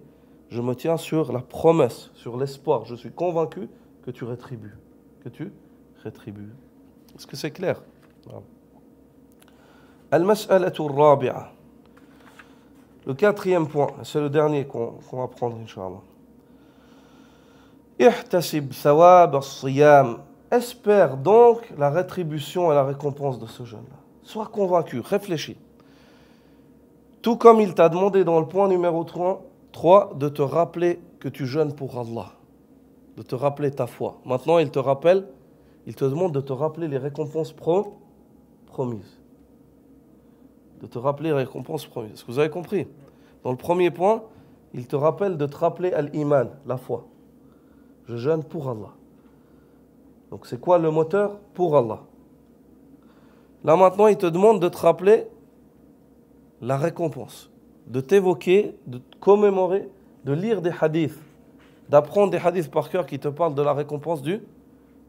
je me tiens sur la promesse, sur l'espoir. Je suis convaincu que tu rétribues. Est-ce que c'est clair? Al-mas'alatu al-rabi'a. Le quatrième point, c'est le dernier qu'on va prendre, Inch'Allah. Ihtasib thawab as-siyam. Espère donc la rétribution et la récompense de ce jeûne-là. Sois convaincu, réfléchis. Tout comme il t'a demandé dans le point numéro 3 de te rappeler que tu jeûnes pour Allah, de te rappeler ta foi. Maintenant, il te demande de te rappeler les récompenses promises. De te rappeler les récompenses promises. Est-ce que vous avez compris? Dans le premier point, il te rappelle de te rappeler al-iman, la foi. Je jeûne pour Allah. Donc c'est quoi le moteur? Pour Allah. Là maintenant, il te demande de te rappeler la récompense, de t'évoquer, de te commémorer, de lire des hadiths, d'apprendre des hadiths par cœur qui te parlent de la récompense du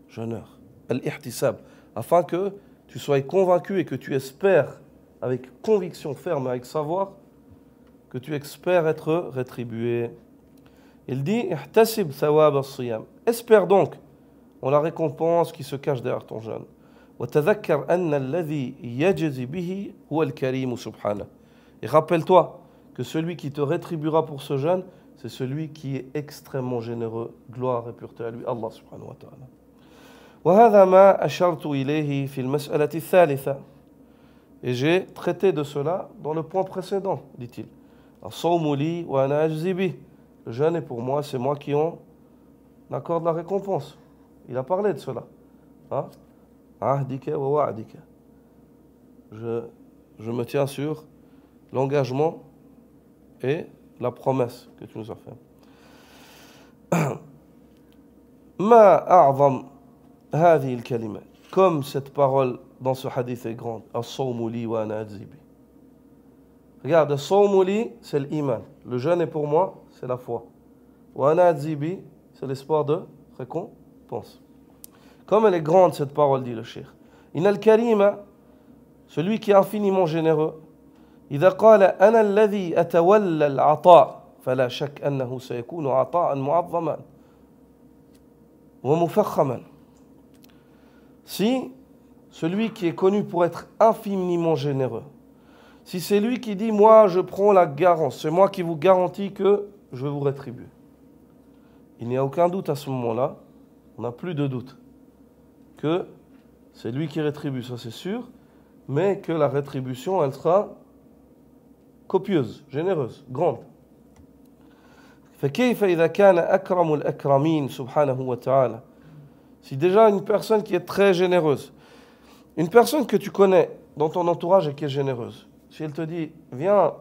jeûneur, al-ihtisab, afin que tu sois convaincu et que tu espères avec conviction ferme, avec savoir, que tu espères être rétribué. Il dit, ihtasib thawab as-siyam. Espère donc en la récompense qui se cache derrière ton jeûne. وتذكر أن الذي يجزي به هو الكريم سبحانه. Et rappelle-toi que celui qui te rétribuera pour ce jeûne, c'est celui qui est extrêmement généreux. Gloire et pureté à lui, Allah subhanahu wa ta'ala. وهذا ما أشرت إليه في المسألة الثالثة. Et j'ai traité de cela dans le point précédent, dit-il. الصوم لي وأنا أجزي به. Le jeûne est pour moi, c'est moi qui en accorde la récompense. Il a parlé de cela. Ahdika wa wa'dika. Je me tiens sur l'engagement et la promesse que tu nous as fait. Ma a'zam hadhihi al-kalima. Comme cette parole dans ce hadith est grande. As-sawmu li wa ana ajzi bi. Regarde, as-sawmu li, c'est l'iman. Le jeûne est pour moi, c'est la foi. Wa ana ajzi bi, c'est l'espoir de récompense. Comme elle est grande cette parole, dit le cheikh. Inna al-karima, celui qui est infiniment généreux, إذا قال أنا الذي أتولى العطاء فلا شك أنه سيكون عطاء معظما. ومفخما. Si celui qui est connu pour être infiniment généreux, si c'est lui qui dit moi je prends la garance, c'est moi qui vous garantis que je vais vous rétribuer, il n'y a aucun doute à ce moment-là, on n'a plus de doute que c'est lui qui rétribue, ça c'est sûr, mais que la rétribution elle sera copieuse, généreuse, grande. فكيف إذا كان أكرم الأكرمين سبحانه وتعالى. Si déjà une personne qui est très généreuse, une personne que tu connais dans ton entourage et qui est généreuse, si elle te dit viens,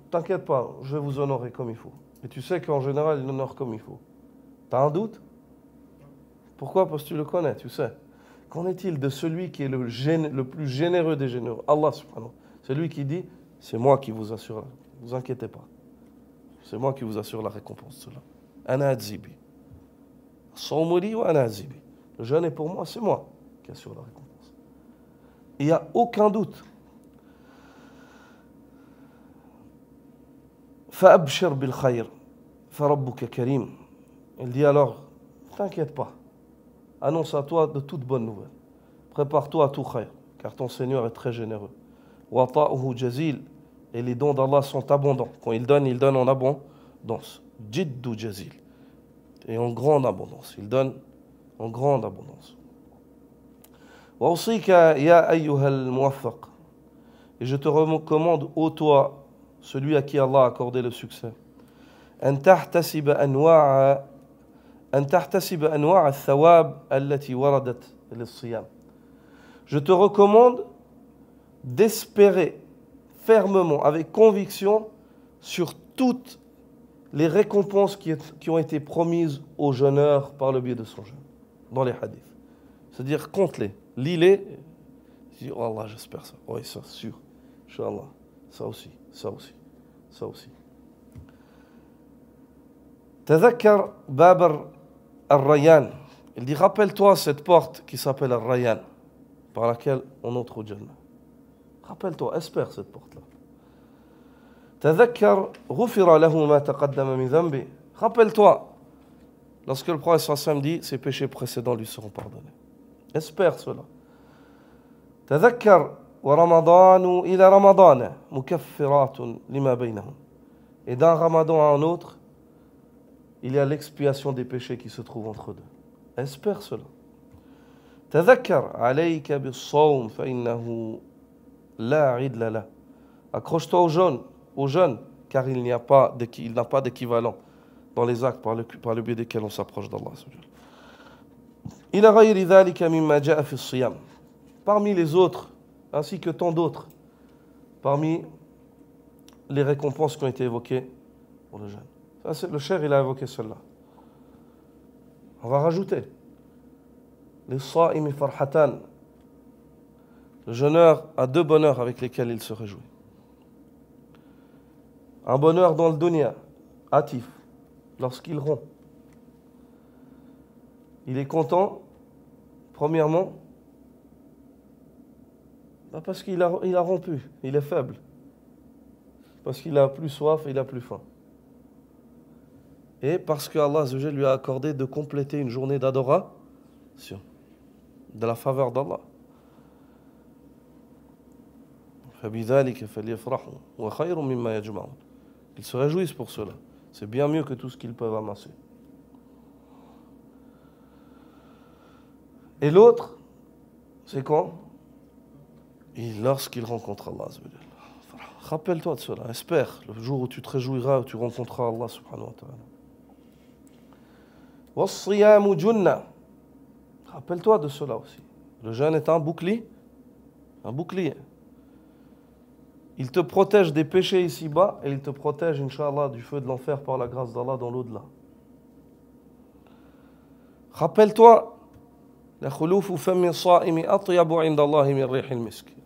t'inquiète pas, je vais vous honorer comme il faut, et tu sais qu'en général il honore comme il faut, t'as un doute? Pourquoi? Parce que tu le connais, tu sais. Qu'en est-il de celui qui est le plus généreux des généreux? Allah subhanahu. C'est lui qui dit c'est moi qui vous assure, ne vous inquiétez pas. C'est moi qui vous assure la récompense de cela. Ana adzibi. Sawmuri wa ana adzibi. Le jeûne est pour moi, c'est moi qui assure la récompense. Il n'y a aucun doute. Fa'abshir bil khayr. Farabbuka karim. Il dit alors, t'inquiète pas. Annonce à toi de toutes bonnes nouvelles. Prépare-toi à tout khayr, car ton Seigneur est très généreux. Wa ta'uhu jazil. Et les dons d'Allah sont abondants. Quand il donne en abondance. Jiddu jazil. Et en grande abondance. Il donne en grande abondance. Wa usika ya ayyuhal muwaffaq. Et je te recommande, ô toi, celui à qui Allah a accordé le succès, أن تحتسب أنواع الثواب التي وردت للصيام. Je te recommande d'espérer fermement, avec conviction, sur toutes les récompenses qui ont été promises aux jeûneurs par le biais de son jeûne, dans les hadiths. C'est-à-dire, compte-les, lis-les, dis, oh Allah, j'espère ça. Oui, ça, sûr. Inch'Allah. Ça aussi, ça aussi, ça aussi. Tadhakkar Babar al-Rayyan. Il dit, rappelle-toi cette porte qui s'appelle al-Rayyan, par laquelle on entre au Jannah. Rappelle-toi, espère cette porte-là. Tadhakkar ghufira lahu ma taqaddama min dhanbi. Rappelle-toi, lorsque le prophète sallallahu alayhi wa sallam dit, ses péchés précédents lui seront pardonnés. Espère cela. Tadhakkar wa ramadanu ila ramadana mukaffiratun lima baynahum. Et d'un ramadan à un autre, il y a l'expiation des péchés qui se trouvent entre deux. Espère cela. Tadhakkar alayka bis-sawm fa innahu la idla la. Accroche-toi au jeûne, car il n'a pas d'équivalent dans les actes par le biais desquels on s'approche d'Allah. Ila ghayri dhalika mimma ja'a fi as-siyam. Parmi les autres, ainsi que tant d'autres, parmi les récompenses qui ont été évoquées pour le jeûne. Le cheikh, il a évoqué cela. On va rajouter les sa'imi farhatan. Le jeûneur a deux bonheurs avec lesquels il se réjouit. Un bonheur dans le dunya, hâtif, lorsqu'il rompt. Il est content, premièrement, parce qu'il a rompu, il est faible. Parce qu'il a plus soif et il a plus faim. Et parce que Allah lui a accordé de compléter une journée d'adoration, de la faveur d'Allah. Ils se réjouissent pour cela. C'est bien mieux que tout ce qu'ils peuvent amasser. Et l'autre, c'est quand? Lorsqu'il rencontre Allah. Rappelle-toi de cela. Espère le jour où tu te réjouiras, où tu rencontreras Allah subhanahu wa ta'ala. Was-siyamu junna. Rappelle-toi de cela aussi. Le jeûne est un bouclier. Un bouclier. Il te protège des péchés ici-bas et il te protège, Inch'Allah, du feu de l'enfer par la grâce d'Allah dans l'au-delà. Rappelle-toi,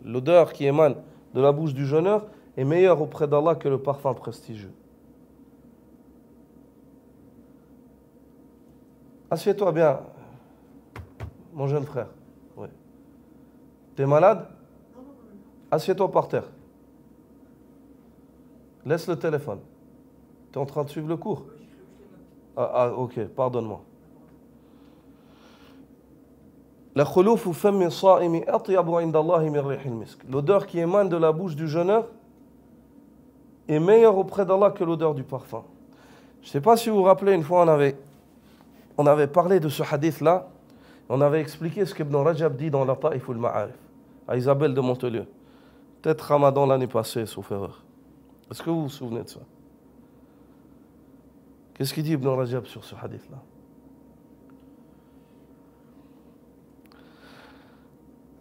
l'odeur qui émane de la bouche du jeûneur est meilleure auprès d'Allah que le parfum prestigieux. Assieds-toi bien, mon jeune frère. Oui. T'es malade? Assieds-toi par terre. Laisse le téléphone. Tu es en train de suivre le cours? Ok, pardonne-moi. L'odeur qui émane de la bouche du jeûneur est meilleure auprès d'Allah que l'odeur du parfum. Je ne sais pas si vous vous rappelez, une fois on avait parlé de ce hadith-là, on avait expliqué ce qu'Ibn Rajab dit dans la Ta'if al-Ma'arif, à Isabelle de Montelieu. Peut-être Ramadan l'année passée, sauf erreur. Est-ce que vous vous souvenez de ça? Qu'est-ce qu'il dit Ibn Rajab sur ce hadith-là?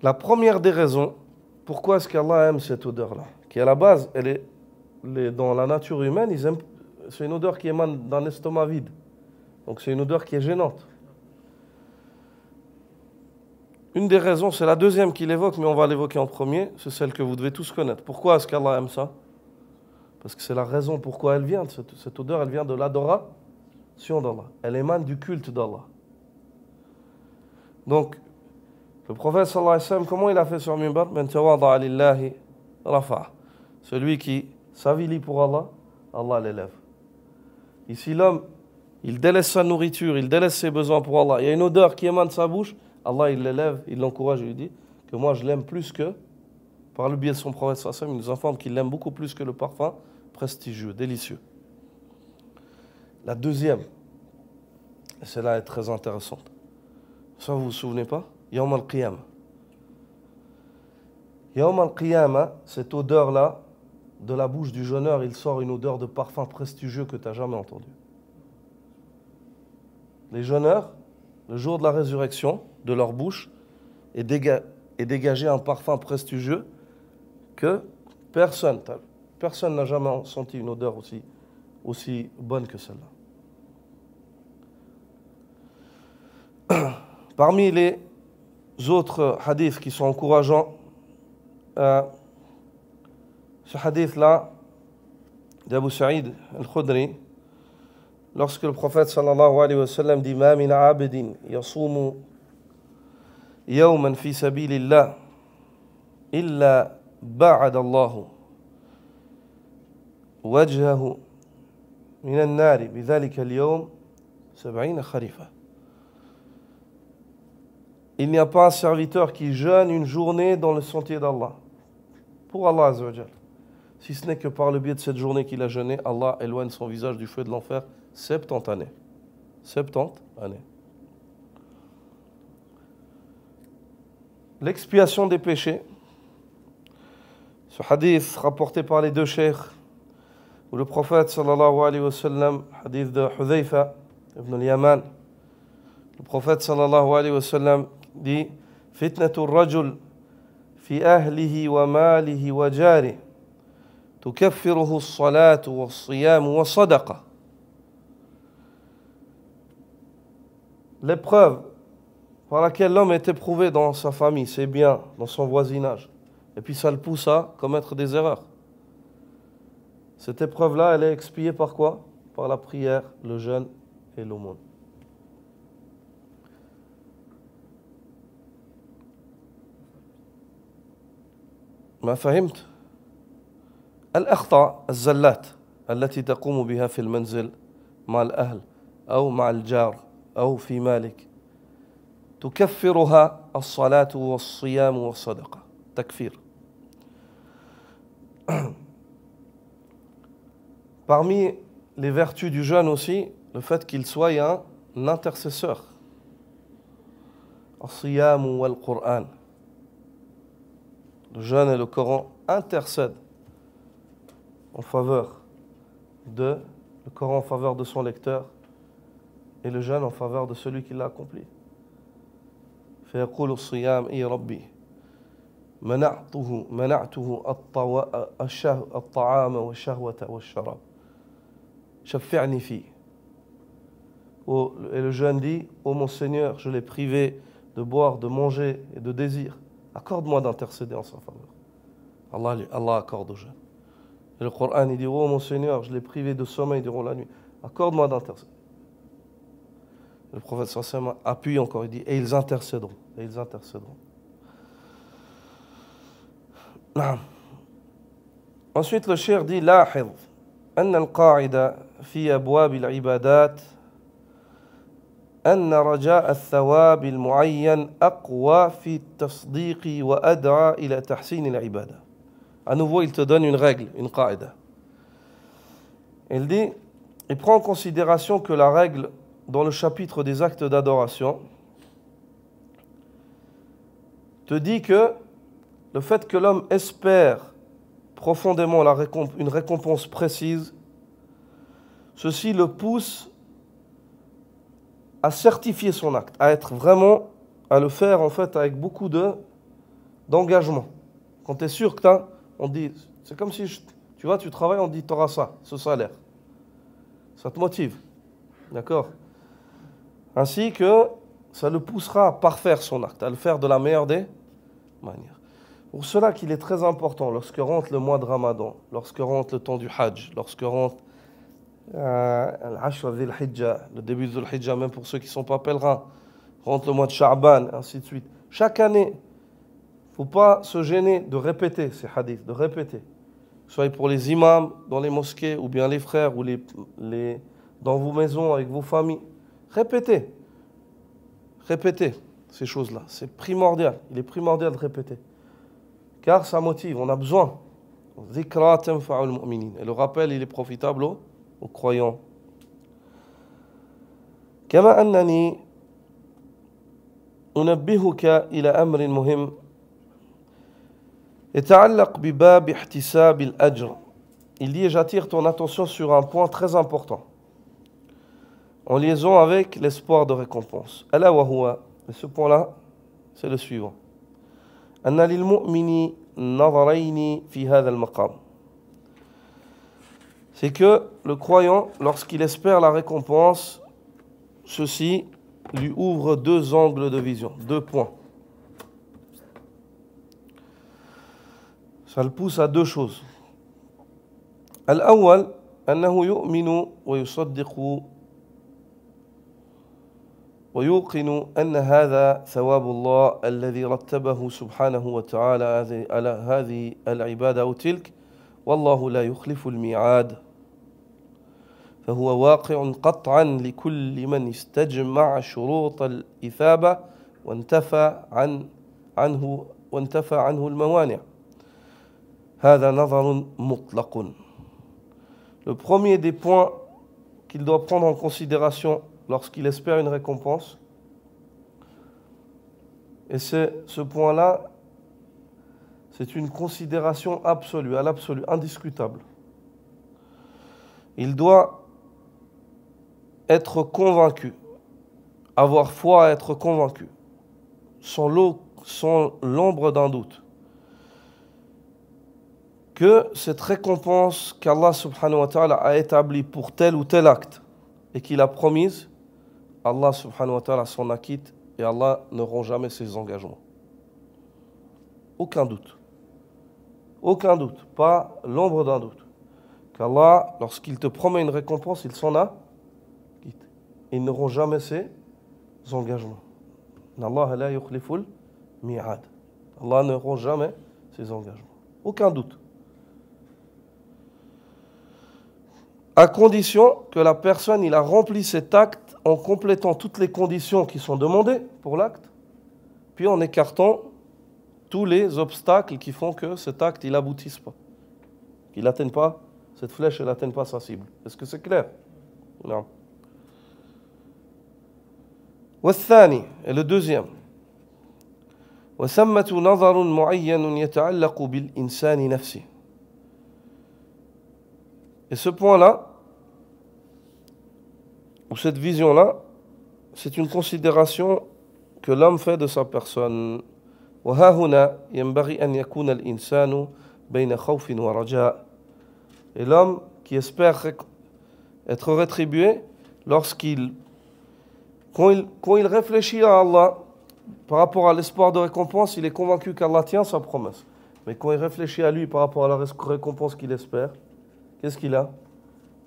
La première des raisons, pourquoi est-ce qu'Allah aime cette odeur-là, qui à la base, dans la nature humaine, c'est une odeur qui émane d'un estomac vide. Donc c'est une odeur qui est gênante. Une des raisons, c'est la deuxième qu'il évoque, mais on va l'évoquer en premier, c'est celle que vous devez tous connaître. Pourquoi est-ce qu'Allah aime ça? Parce que c'est la raison pourquoi elle vient. Cette odeur, elle vient de l'adoration d'Allah. Elle émane du culte d'Allah. Donc, le prophète sallallahu alayhi wa sallam, comment il a fait sur Mimbar? Man tawada'a lillahi rafa'a. Celui qui s'avilit pour Allah, Allah l'élève. Ici, l'homme, il délaisse sa nourriture, il délaisse ses besoins pour Allah. Il y a une odeur qui émane de sa bouche, Allah il l'élève, il l'encourage et lui dit que moi je l'aime plus que, par le biais de son prophète sallallahu alayhi wa sallam, il nous informe qu'il l'aime beaucoup plus que le parfum prestigieux, délicieux. La deuxième, et celle-là est très intéressante. Ça, vous vous souvenez pas? Yawm al-Qiyamah. Yawm al-Qiyamah, cette odeur-là, de la bouche du jeûneur, il sort une odeur de parfum prestigieux que tu n'as jamais entendu. Les jeûneurs, le jour de la résurrection, de leur bouche, est dégagé un parfum prestigieux que personne n'a jamais senti une odeur aussi bonne que celle-là. Parmi les autres hadiths qui sont encourageants, ce hadith-là d'Abu Sa'id al-Khudri, lorsque le prophète sallallahu alayhi wa sallam dit Ma min abidin yasumu yawman fi sabilillah illa ba'ada Allahu wajhahu min an-nari bidhalika al-yawm 70 kharifa. Il n'y a pas un serviteur qui jeûne une journée dans le sentier d'Allah, pour Allah Azza wa Jal. Si ce n'est que par le biais de cette journée qu'il a jeûné, Allah éloigne son visage du feu de l'enfer 70 années. 70 années. L'expiation des péchés. Ce hadith rapporté par les deux cheikhs, où le prophète sallallahu alayhi wa sallam, hadith de Hudhayfa ibn al-Yaman, le prophète sallallahu alayhi wa sallam dit Fitnatu rajul fi ahlihi wa malihi wa jari tukaffiruhu as-salatu wa as-siyam wa sadaqa. L'épreuve par laquelle l'homme est éprouvé dans sa famille, ses biens, dans son voisinage, et puis ça le pousse à commettre des erreurs. Cette épreuve-là, elle est expiée par quoi? Par la prière, le jeûne et l'aumône. ما فهمت؟ الأخطاء الزلات التي تقوم بها في المنزل مع الأهل أو مع الجار أو في مالك تكفرها الصلاة والصيام والصدقة. تكفير. Parmi les vertus du jeûne aussi, le fait qu'il soit un intercesseur. As-siyam wal-Qur'an. Le jeûne et le Coran intercèdent en faveur le Coran en faveur de son lecteur et le jeûne en faveur de celui qui l'a accompli. فيقول الصيام إي ربي منعته الطعام والشهوة والشراب شفعني فيه. Et le jeûne dit, ô mon Seigneur, je l'ai privé de boire, de manger et de désir. Accorde-moi d'intercéder en sa faveur. Allah accorde au jeûne. Et le Coran, il dit, oh mon Seigneur, je l'ai privé de sommeil durant la nuit. Accorde-moi d'intercéder. Le prophète sallallahu alayhi wa sallam appuie encore, il dit, et ils intercéderont. Et ils intercéderont. Ensuite, le cheikh dit, لاحظ أن القاعدة في أبواب العبادات أن رجاء الثواب المعين أقوى في التصديق وأدعى إلى تحسين العبادة. À nouveau, il te donne une règle, une qaïda. Il dit, il prend en considération que la règle dans le chapitre des actes d'adoration te dit que le fait que l'homme espère profondément une récompense précise, ceci le pousse à certifier son acte, à être vraiment, à le faire en fait avec beaucoup d'engagement. Quand tu es sûr que on dit, c'est comme si tu vois, tu travailles, on dit tu auras ça, ce salaire. Ça te motive. D'accord? Ainsi que ça le poussera à parfaire son acte, à le faire de la meilleure des manières. Pour cela qu'il est très important, lorsque rentre le mois de Ramadan, lorsque rentre le temps du Hajj, lorsque rentre Al-Ashr Dhul-Hijjah, le début de Dhul-Hijjah, même pour ceux qui ne sont pas pèlerins, rentre le mois de Sha'ban, ainsi de suite. Chaque année, il ne faut pas se gêner de répéter ces hadiths, de répéter. Soit pour les imams dans les mosquées, ou bien les frères, ou dans vos maisons, avec vos familles. Répétez. Répétez ces choses-là. C'est primordial. Il est primordial de répéter. Car ça motive, on a besoin. Dhikra tanfa'ul mu'minin. Et le rappel, il est profitable aux croyants. كما أنني أنبهك إلى أمر مهم يتعلق بباب احتساب الأجر. Il dit, j'attire ton attention sur un point très important, en liaison avec l'espoir de récompense. ألا وهو, et ce point-là, c'est le suivant. أن للمؤمن نظرين في هذا المقام. C'est que le croyant, lorsqu'il espère la récompense, ceci lui ouvre deux angles de vision, deux points. Ça le pousse à deux choses. الأول أنه يؤمن ويصدق ويوقن أن هذا ثواب الله الذي رتبه سبحانه وتعالى على هذه العبادة أو تلك والله لا يخلف الميعاد فهو واقع قطعا لكل من استجمع شروط الإثابة وانتفى عنه الموانع هذا نظر مطلق. Le premier des points qu'il doit prendre en considération lorsqu'il espère une récompense, et ce point-là, c'est une considération absolue, à l'absolu, indiscutable. Il doit être convaincu, avoir foi à être convaincu, sans l'ombre d'un doute, que cette récompense qu'Allah subhanahu wa ta'ala a établie pour tel ou tel acte et qu'il a promise, Allah subhanahu wa ta'ala s'en acquitte et Allah ne rompt jamais ses engagements. Aucun doute. Aucun doute. Pas l'ombre d'un doute. Qu'Allah, lorsqu'il te promet une récompense, il s'en acquitte. Il ne rompt jamais ses engagements. Allah la yukhliful mi'ad. Allah ne rompt jamais ses engagements. Aucun doute. À condition que la personne il a rempli cet acte en complétant toutes les conditions qui sont demandées pour l'acte, puis en écartant tous les obstacles qui font que cet acte il n'aboutisse pas, qu'il n'atteigne pas, cette flèche elle n'atteigne pas sa cible. Est-ce que c'est clair? Non. والثاني, et le deuxième, وثمة نظر معين يتعلق بالإنسان نفسه. Et ce point-là, ou cette vision-là, c'est une considération que l'homme fait de sa personne. وها هنا ينبغي أن يكون الإنسان بين خوف ورجاء. Et l'homme qui espère être rétribué, quand il réfléchit à Allah par rapport à l'espoir de récompense, il est convaincu qu'Allah tient sa promesse. Mais quand il réfléchit à lui par rapport à la récompense qu'il espère, qu'est-ce qu'il a?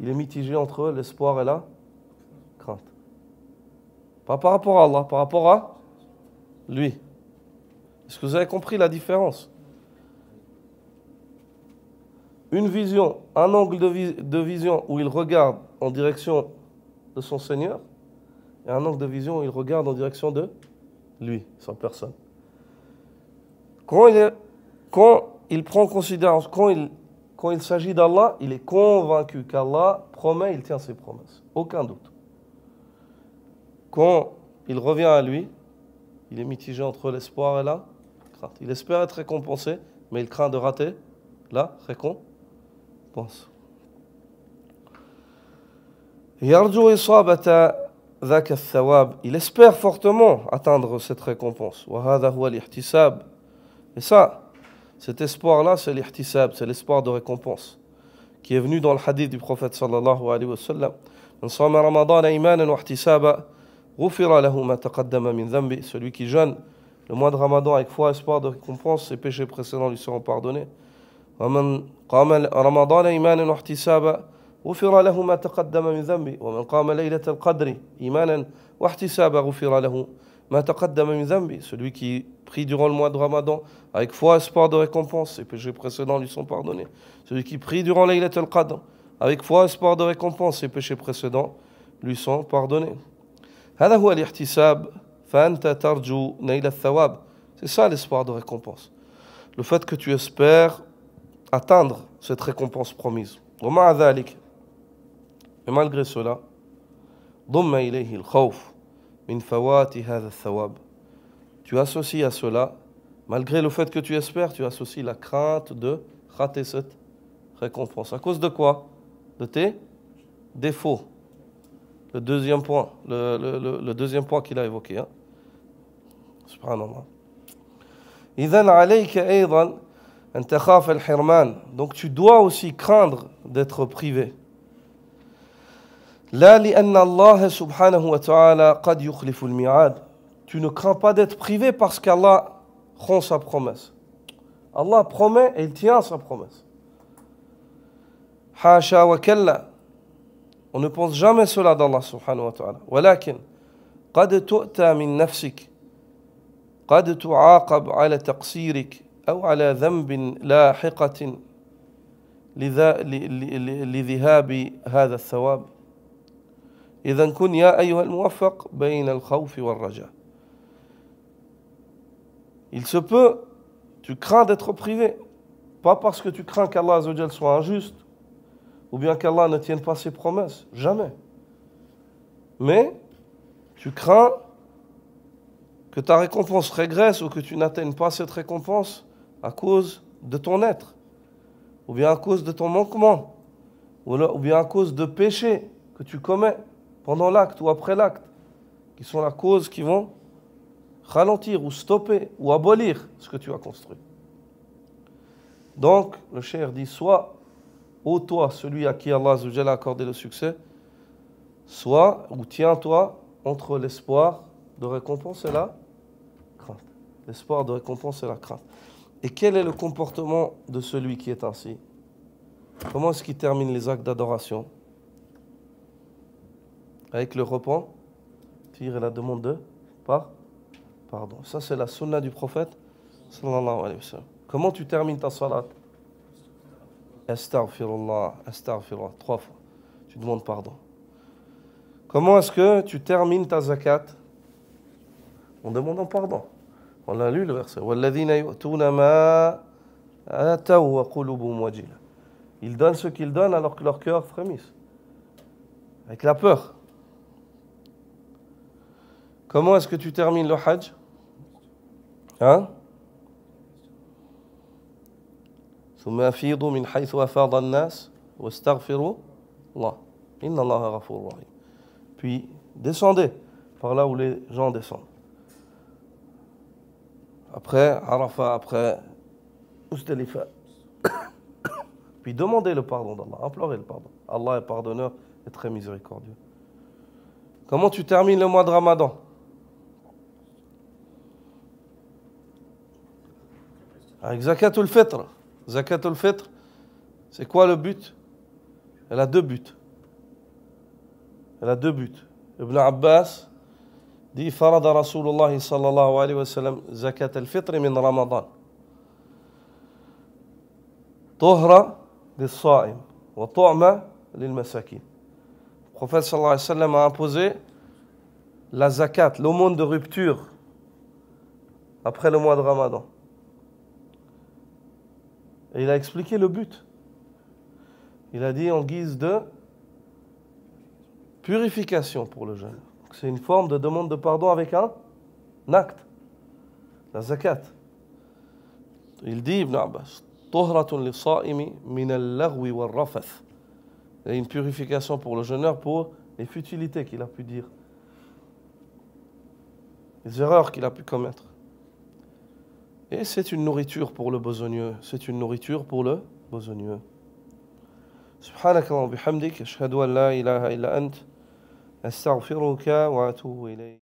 Il est mitigé entre l'espoir et la crainte. Pas par rapport à Allah, par rapport à lui. Est-ce que vous avez compris la différence? Une vision, un angle de vision où il regarde en direction de son Seigneur, et un angle de vision où il regarde en direction de lui, sans personne. Quand il prend en considération, quand il s'agit d'Allah, il est convaincu qu'Allah promet, il tient ses promesses. Aucun doute. Quand il revient à lui, il est mitigé entre l'espoir et la crainte. Il espère être récompensé, mais il craint de rater la récompense. Yarju isabata dhaka thawab. Il espère fortement atteindre cette récompense. Wa hadha huwa al-ihtisab. Et ça, cet espoir-là, c'est l'ihtisab, c'est l'espoir de récompense, qui est venu dans le hadith du prophète sallallahu alayhi wa sallam. Man sama Ramadan imanan wa ihtisaba, ghufira lahu ma taqaddama min dhanbi. Celui qui jeûne le mois de Ramadan avec foi et espoir de récompense, ses péchés précédents lui seront pardonnés. Wa man qama Ramadan imanan wa ihtisaba, ghufira lahu ma taqaddama min dhanbi. Wa man qama laylat al-qadri imanan wa ihtisaba, ghufira lahu ma taqaddama min dhanbi. Celui qui prie durant le mois de Ramadan avec foi et espoir de récompense, ses péchés précédents lui sont pardonnés. Celui qui prie durant Laylat al-Qadr avec foi et espoir de récompense, ses péchés précédents lui sont pardonnés. هذا هو الاحتساب فأنت ترجو نيل الثواب. C'est ça l'espoir de récompense. Le fait que tu espères atteindre cette récompense promise. ومع ذلك, et malgré cela, ضم إليه الخوف من فوات هذا الثواب. Tu associes à cela, malgré le fait que tu espères, tu associes la crainte de rater cette récompense. À cause de quoi? De tes défauts. Le deuxième point, le deuxième point qu'il a évoqué. Hein? Subhanallah. إذن عليك أيضا أن تخاف الحرمان. Donc tu dois aussi craindre d'être privé. لا لأن الله سبحانه وتعالى قد يخلف الميعاد. Tu ne crains pas d'être privé parce qu'Allah rend sa promesse. Allah promet et il tient sa promesse. Hasha wa kalla. On ne pense jamais cela d'Allah subhanahu wa ta'ala. ولكن قد تؤتى من نفسك قد تعاقب على تقصيرك أو على ذنب لاحقة لذهاب هذا الثواب. إذن كن يا أيها الموفق بين الخوف والرجاء. Il se peut, tu crains d'être privé, pas parce que tu crains qu'Allah Azzawajal soit injuste, ou bien qu'Allah ne tienne pas ses promesses, jamais. Mais tu crains que ta récompense régresse ou que tu n'atteignes pas cette récompense à cause de ton être, ou bien à cause de ton manquement, ou bien à cause de péchés que tu commets pendant l'acte ou après l'acte, qui sont la cause qui vont ralentir ou stopper ou abolir ce que tu as construit. Donc, le cheikh dit, soit, ô toi, celui à qui Allah Azzawajal a accordé le succès, soit, ou tiens-toi entre l'espoir de récompense et la crainte. L'espoir de récompense et la crainte. Et quel est le comportement de celui qui est ainsi? Comment est-ce qu'il termine les actes d'adoration? Avec le repentir et la demande de pardon. Ça, c'est la sunna du prophète sallallahu alayhi wa sallam. Comment tu termines ta salat? Astaghfirullah, astaghfirullah, 3 fois. Tu demandes pardon. Comment est-ce que tu termines ta zakat? En demandant pardon. On a lu le verset. وَالَّذِينَ يُؤْتُونَ مَا آتَوْا وَقُلُوبُهُمْ وَجِلَةٌ. Ils donnent ce qu'ils donnent alors que leur cœur frémisse. Avec la peur. Comment est-ce que tu termines le hajj? Hein? ثم أفيضوا من حيث أفاض الناس واستغفروا الله إن الله غفور رحيم. Puis descendez par là où les gens descendent. Après Arafat, après Muzdalifa. Puis demandez le pardon d'Allah, implorez le pardon. Allah est pardonneur et très miséricordieux. Comment tu termines le mois de Ramadan? Avec Zakatul Fitr. Zakatul Fitr, c'est quoi le but? Elle a 2 buts. Elle a 2 buts. Ibn Abbas dit Farada Rasulullah sallallahu alayhi wa sallam Zakat al-Fitr min Ramadan. Tuhra lil-Sa'im wa tu'ma lil-Masakin. Le prophète sallallahu alayhi wa sallam a imposé la zakat, l'aumône de rupture, après le mois de Ramadan. Et il a expliqué le but. Il a dit en guise de purification pour le jeûne. C'est une forme de demande de pardon avec un acte, la zakat. Il dit, Ibn Abbas, طهرة للصائم من اللغو والرفث. Il y a une purification pour le jeûneur pour les futilités qu'il a pu dire, les erreurs qu'il a pu commettre. Et c'est une nourriture pour le besogneux. C'est une nourriture pour le besogneux. سبحانك اللهم وبحمدك أشهد أن لا إله إلا أنت أستغفرك وأتوب إليك.